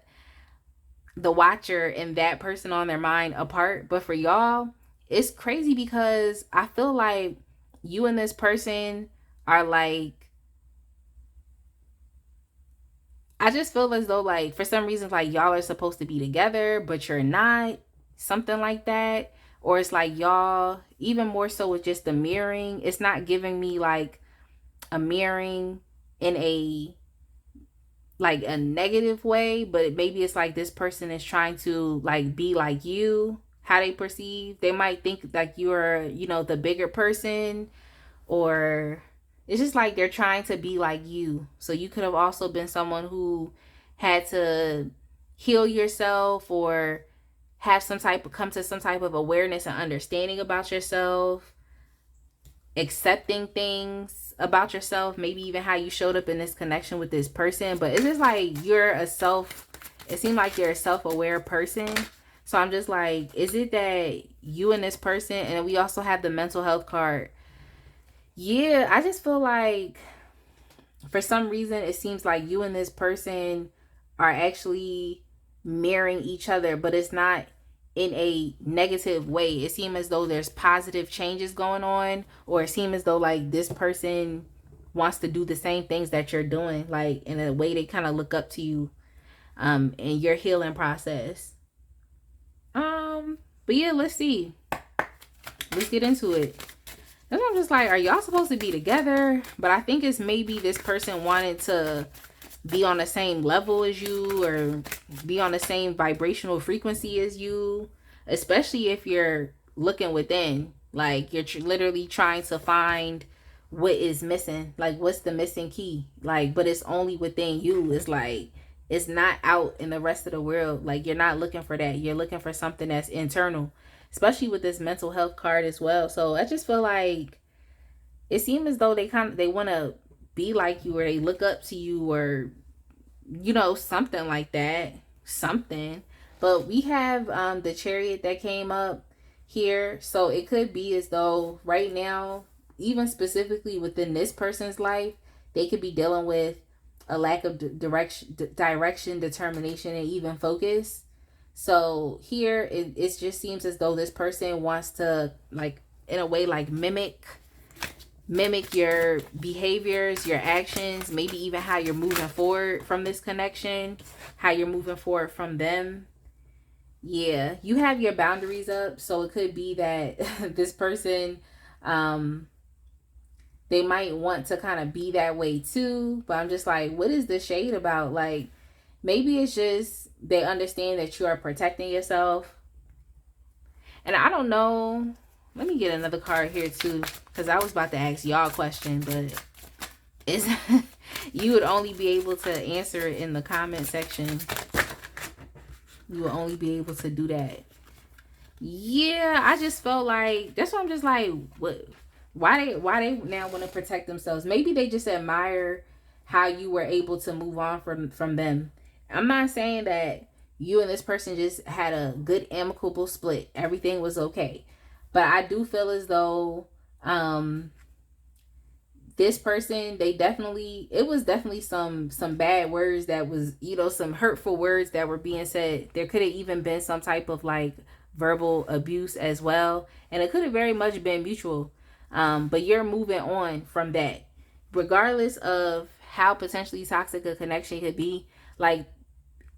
watcher and that person on their mind apart. But for y'all, it's crazy because I feel like you and this person are like, I just feel as though like for some reason like y'all are supposed to be together but you're not, something like that. Or it's like y'all, even more so with just the mirroring, it's not giving me like a mirroring in a like a negative way, but maybe it's like this person is trying to like be like you, how they perceive. They might think like you're, you know, the bigger person, or it's just like they're trying to be like you. So you could have also been someone who had to heal yourself or have come to some type of awareness and understanding about yourself, accepting things about yourself, maybe even how you showed up in this connection with this person. But it's just like it seemed like you're a self-aware person. So I'm just like, is it that you and this person, and we also have the mental health card. Yeah, I just feel like for some reason it seems like you and this person are actually mirroring each other, but it's not in a negative way. It seems as though there's positive changes going on, or it seems as though like this person wants to do the same things that you're doing, like in a way they kind of look up to you in your healing process. But yeah, let's see. Let's get into it. That's why I'm just like, are y'all supposed to be together? But I think it's maybe this person wanted to be on the same level as you, or be on the same vibrational frequency as you, especially if you're looking within. Like you're literally trying to find what is missing, like what's the missing key, like, but it's only within you. It's like it's not out in the rest of the world. Like you're not looking for that. You're looking for something that's internal, especially with this mental health card as well. So I just feel like it seems as though they want to be like you, or they look up to you, or you know, something like that, something. But we have the Chariot that came up here, so it could be as though right now, even specifically within this person's life, they could be dealing with a lack of direction, determination, and even focus. So here it just seems as though this person wants to, like, in a way, like mimic your behaviors, your actions, maybe even how you're moving forward from this connection, how you're moving forward from them. Yeah, you have your boundaries up, so it could be that this person, they might want to kind of be that way too, but I'm just like, what is the shade about? Like, maybe it's just they understand that you are protecting yourself. And I don't know, let me get another card here too, because I was about to ask y'all a question, but it's you would only be able to answer it in the comment section. You will only be able to do that. Yeah, I just felt like that's why I'm just like, what? Why they now want to protect themselves? Maybe they just admire how you were able to move on from them. I'm not saying that you and this person just had a good amicable split. Everything was okay. But I do feel as though this person, it was definitely some bad words that was, you know, some hurtful words that were being said. There could have even been some type of like verbal abuse as well. And it could have very much been mutual. But you're moving on from that. Regardless of how potentially toxic a connection could be, like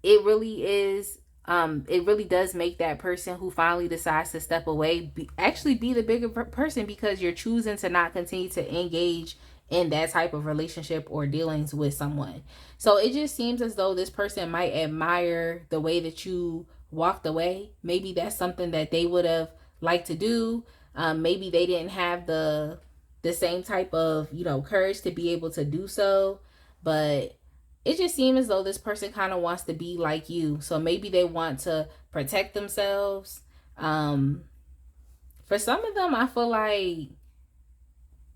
it really is, it really does make that person who finally decides to step away actually be the bigger person, because you're choosing to not continue to engage in that type of relationship or dealings with someone. So it just seems as though this person might admire the way that you walked away. Maybe that's something that they would have liked to do. Maybe they didn't have the same type of, you know, courage to be able to do so, but it just seems as though this person kind of wants to be like you. So maybe they want to protect themselves. For some of them, I feel like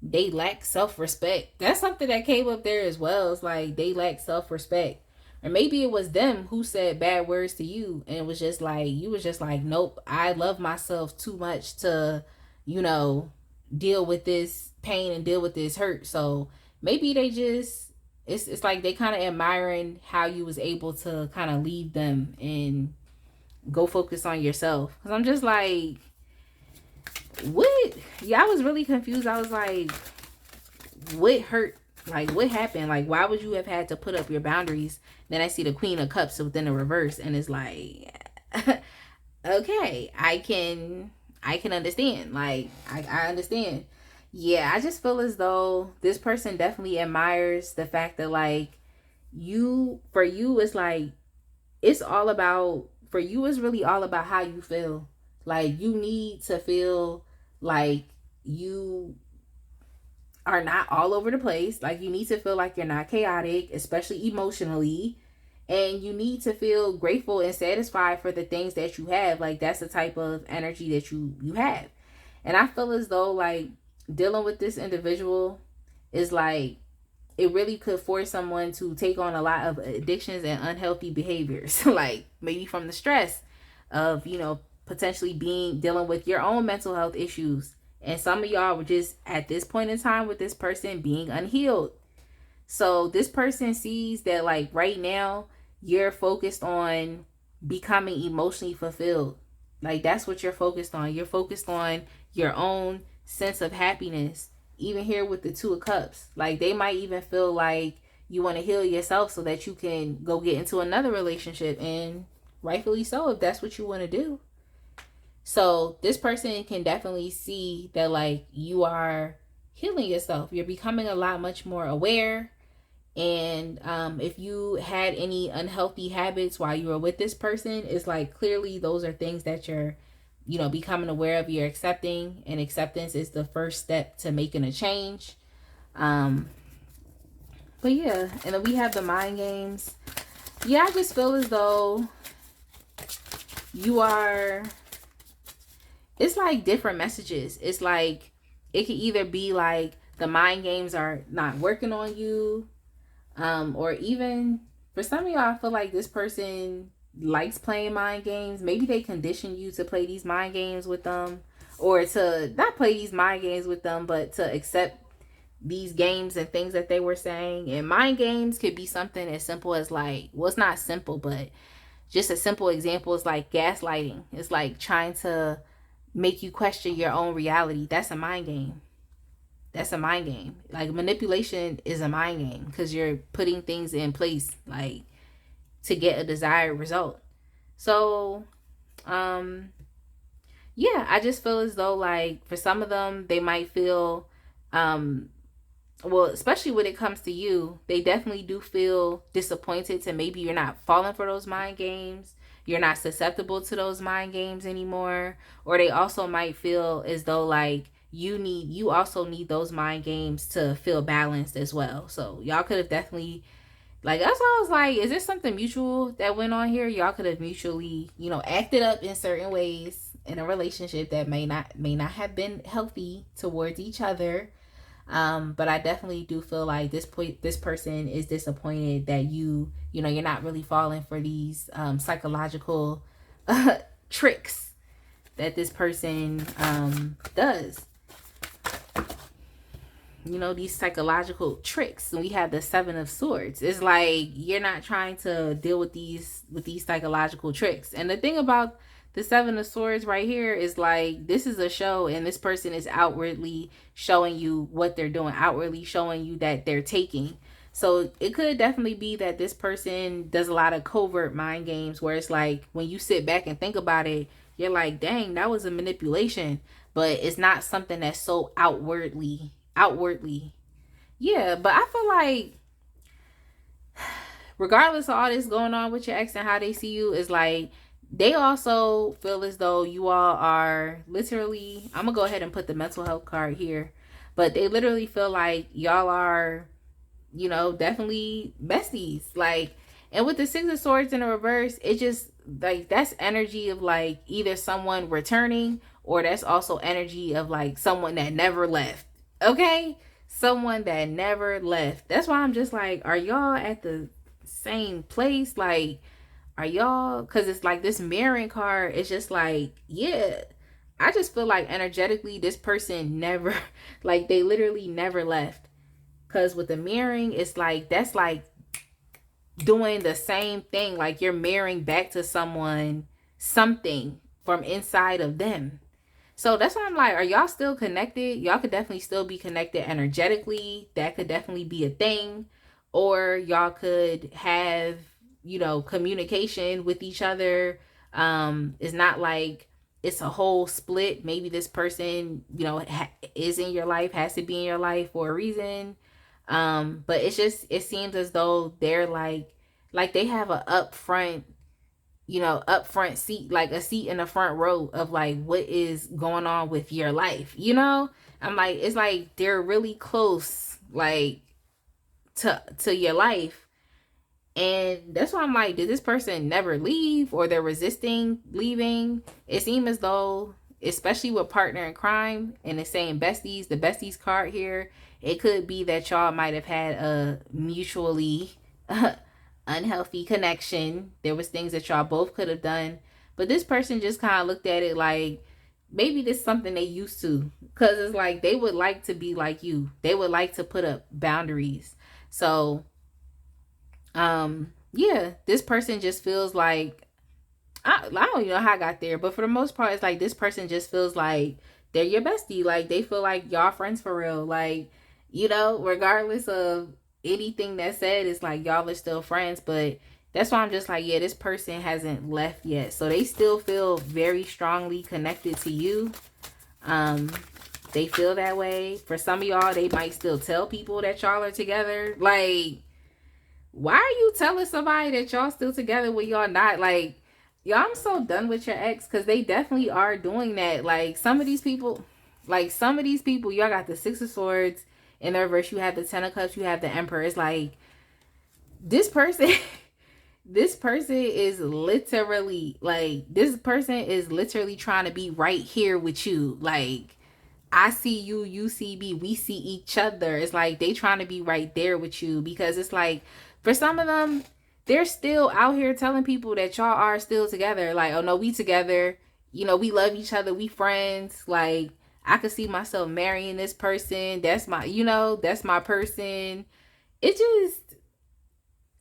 they lack self-respect. That's something that came up there as well. It's like they lack self-respect. Or maybe it was them who said bad words to you, and it was just like, you was just like, nope, I love myself too much to, you know, deal with this pain and deal with this hurt. So maybe they just, it's like they kind of admiring how you was able to kind of leave them and go focus on yourself. Because I'm just like, what? Yeah, I was really confused. I was like, what hurt? Like, what happened? Like, why would you have had to put up your boundaries? Then I see the Queen of Cups within the reverse, and it's like, okay, I can understand. Like, I understand. Yeah, I just feel as though this person definitely admires the fact that, like, for you, it's like, it's all about, for you, it's really all about how you feel. Like, you need to feel like you are not all over the place. Like, you need to feel like you're not chaotic, especially emotionally. And you need to feel grateful and satisfied for the things that you have. Like, that's the type of energy that you have. And I feel as though, like, dealing with this individual is like, it really could force someone to take on a lot of addictions and unhealthy behaviors. Like, maybe from the stress of, you know, potentially dealing with your own mental health issues. And some of y'all were just at this point in time with this person being unhealed. So this person sees that, like, right now you're focused on becoming emotionally fulfilled. Like, that's what you're focused on. You're focused on your own sense of happiness. Even here with the Two of Cups, like, they might even feel like you want to heal yourself so that you can go get into another relationship, and rightfully so, if that's what you want to do. So this person can definitely see that, like, you are healing yourself. You're becoming a lot much more aware. And if you had any unhealthy habits while you were with this person, it's like, clearly those are things that you're you know, becoming aware of your accepting, and acceptance is the first step to making a change. But yeah, and then we have the mind games. Yeah, I just feel as though you are, it's like different messages. It's like, it could either be like the mind games are not working on you, or even for some of y'all, I feel like this person likes playing mind games. Maybe they condition you to play these mind games with them, or to not play these mind games with them, but to accept these games and things that they were saying. And mind games could be something as simple as like, well, it's not simple, but just a simple example is like gaslighting. It's like trying to make you question your own reality. That's a mind game. That's a mind game. Like manipulation is a mind game, because you're putting things in place like to get a desired result. So yeah, I just feel as though like for some of them, they might feel well, especially when it comes to you, they definitely do feel disappointed to maybe you're not falling for those mind games. You're not susceptible to those mind games anymore. Or they also might feel as though like you also need those mind games to feel balanced as well. So y'all could have definitely, like, that's why I was like, is there something mutual that went on here? Y'all could have mutually, you know, acted up in certain ways in a relationship that may not have been healthy towards each other. But I definitely do feel like this person is disappointed that you know, you're not really falling for these psychological tricks that this person does. You know, these psychological tricks. And we have the Seven of Swords. It's like you're not trying to deal with these psychological tricks. And the thing about the Seven of Swords right here is like, this is a show, and this person is outwardly showing you what they're doing, outwardly showing you that they're taking. So it could definitely be that this person does a lot of covert mind games, where it's like when you sit back and think about it, you're like, dang, that was a manipulation. But it's not something that's so outwardly. Yeah, but I feel like regardless of all this going on with your ex and how they see you, is like they also feel as though you all are literally, I'm gonna go ahead and put the mental health card here, but they literally feel like y'all are, you know, definitely besties. Like, and with the Six of Swords in the reverse, it just like, that's energy of like either someone returning, or that's also energy of like someone that never left. Okay, someone that never left. That's why I'm just like, are y'all at the same place? Like, are y'all, because it's like this mirroring card, it's just like, yeah, I just feel like energetically this person never, like they literally never left. Because with the mirroring, it's like, that's like doing the same thing, like you're mirroring back to someone something from inside of them. So that's why I'm like, are y'all still connected? Y'all could definitely still be connected energetically. That could definitely be a thing. Or y'all could have, you know, communication with each other. It's not like it's a whole split. Maybe this person, you know, is in your life, has to be in your life for a reason. But it's just, it seems as though they're like they have a upfront, you know, upfront seat, like a seat in the front row of like what is going on with your life, you know? I'm like, it's like they're really close, like to your life. And that's why I'm like, did this person never leave, or they're resisting leaving? It seems as though, especially with partner in crime, and it's saying besties, the besties card here, it could be that y'all might have had a mutually unhealthy connection. There was things that y'all both could have done, but this person just kind of looked at it like maybe this is something they used to, because it's like they would like to be like you. They would like to put up boundaries. So yeah, this person just feels like, I don't even know how I got there, but for the most part, it's like this person just feels like they're your bestie. Like they feel like y'all friends for real. Like, you know, regardless of anything that's said, it's like y'all are still friends. But that's why I'm just like, yeah, this person hasn't left yet. So they still feel very strongly connected to you. They feel that way. For some of y'all, they might still tell people that y'all are together. Like, why are you telling somebody that y'all still together when y'all not? Like, Yeah, I'm so done with your ex because they definitely are doing that. Like some of these people, y'all got the Six of Swords in their verse. You have the Ten of Cups. You have the Emperor. It's like this person, this person is literally trying to be right here with you. Like I see you, you see me, we see each other. It's like they trying to be right there with you because it's like for some of them, they're still out here telling people that y'all are still together. Like, oh no, we together. You know, we love each other. We friends. Like, I could see myself marrying this person. That's my, that's my person. It just,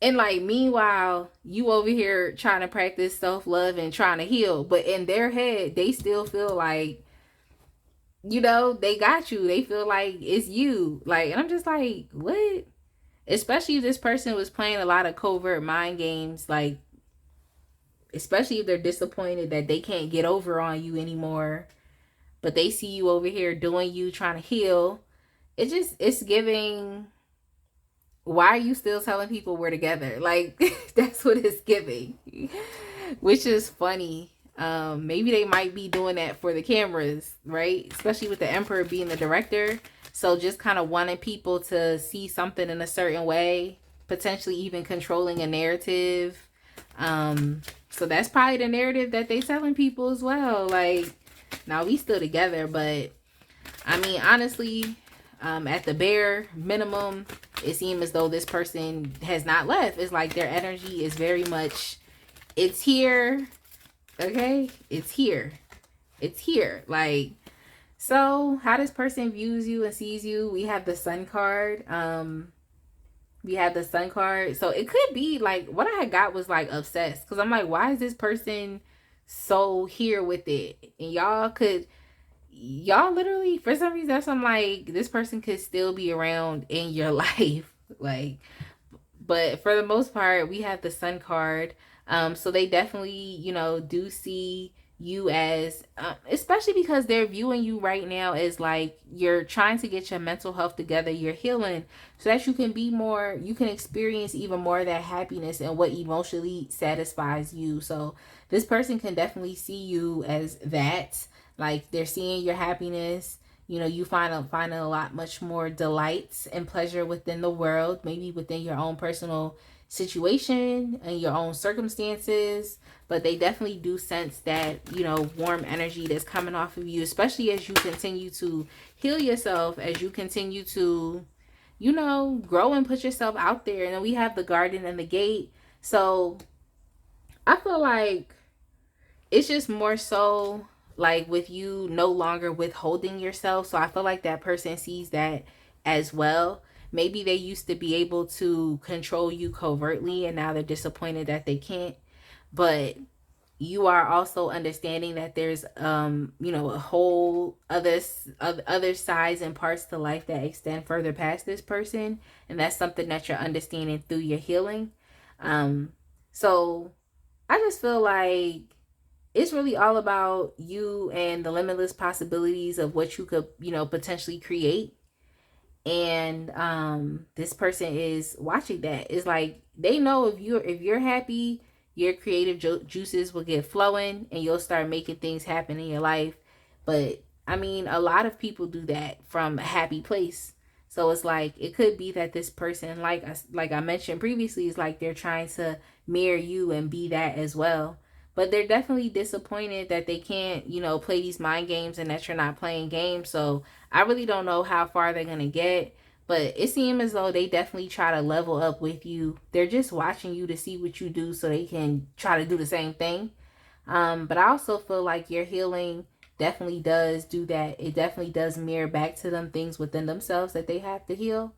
and like, meanwhile, you over here trying to practice self love and trying to heal. But in their head, they still feel like, they got you. They feel like it's you. Like, and I'm just like, what? Especially if this person was playing a lot of covert mind games, like, especially if they're disappointed that they can't get over on you anymore, but they see you over here doing you, trying to heal. It's giving, why are you still telling people we're together? Like, that's what it's giving, which is funny. Maybe they might be doing that for the cameras, right? Especially with the Emperor being the director. So just kind of wanting people to see something in a certain way, potentially even controlling a narrative. So that's probably the narrative that they telling people as well. Like, now we still together, but I mean, honestly, at the bare minimum, it seems as though this person has not left. It's like their energy is very much, it's here. Okay, it's here. It's here. Like, so how this person views you and sees you, we have the Sun card. We have the Sun card. So it could be like what I had got was like obsessed. Because I'm like, why is this person so here with it? And y'all literally, for some reason, that's I'm like, this person could still be around in your life. Like, but for the most part, we have the Sun card. So they definitely, do see you as, especially because they're viewing you right now as like you're trying to get your mental health together, you're healing, so that you can be more, you can experience even more of that happiness and what emotionally satisfies you. So this person can definitely see you as that, like they're seeing your happiness. You finding a lot much more delights and pleasure within the world, maybe within your own personal situation and your own circumstances. But they definitely do sense that, warm energy that's coming off of you, especially as you continue to heal yourself, as you continue to, grow and put yourself out there. And then we have the garden and the gate. So I feel like it's just more so like with you no longer withholding yourself. So I feel like that person sees that as well. Maybe they used to be able to control you covertly and now they're disappointed that they can't. But you are also understanding that there's a whole other sides and parts to life that extend further past this person, and that's something that you're understanding through your healing. So I just feel like it's really all about you and the limitless possibilities of what you could, potentially create. And this person is watching that. It's like they know if you're happy, your creative juices will get flowing and you'll start making things happen in your life. But I mean, a lot of people do that from a happy place. So it's like it could be that this person, like I mentioned previously, is like they're trying to mirror you and be that as well. But they're definitely disappointed that they can't, play these mind games and that you're not playing games. So I really don't know how far they're going to get. But it seems as though they definitely try to level up with you. They're just watching you to see what you do so they can try to do the same thing. But I also feel like your healing definitely does do that. It definitely does mirror back to them things within themselves that they have to heal.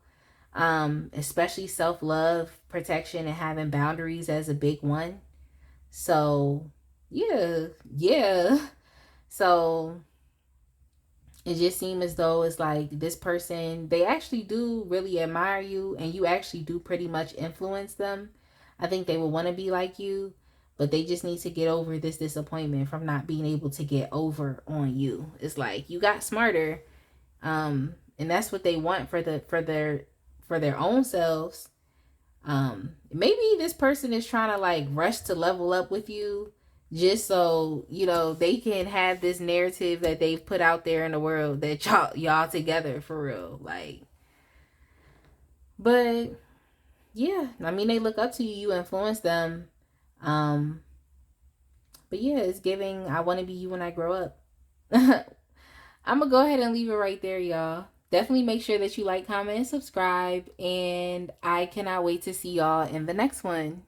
Especially self-love, protection, and having boundaries as a big one. So, yeah. So, it just seems as though it's like this person, they actually do really admire you and you actually do pretty much influence them. I think they will want to be like you, but they just need to get over this disappointment from not being able to get over on you. It's like you got smarter, and that's what they want for their own selves. Maybe this person is trying to like rush to level up with you just so, you know, they can have this narrative that they've put out there in the world that y'all together for real. Like, but yeah, I mean, they look up to you, you influence them. Um, but yeah, it's giving, I want to be you when I grow up. I'm gonna go ahead and leave it right there, y'all. Definitely make sure that you like, comment, and subscribe. And I cannot wait to see y'all in the next one.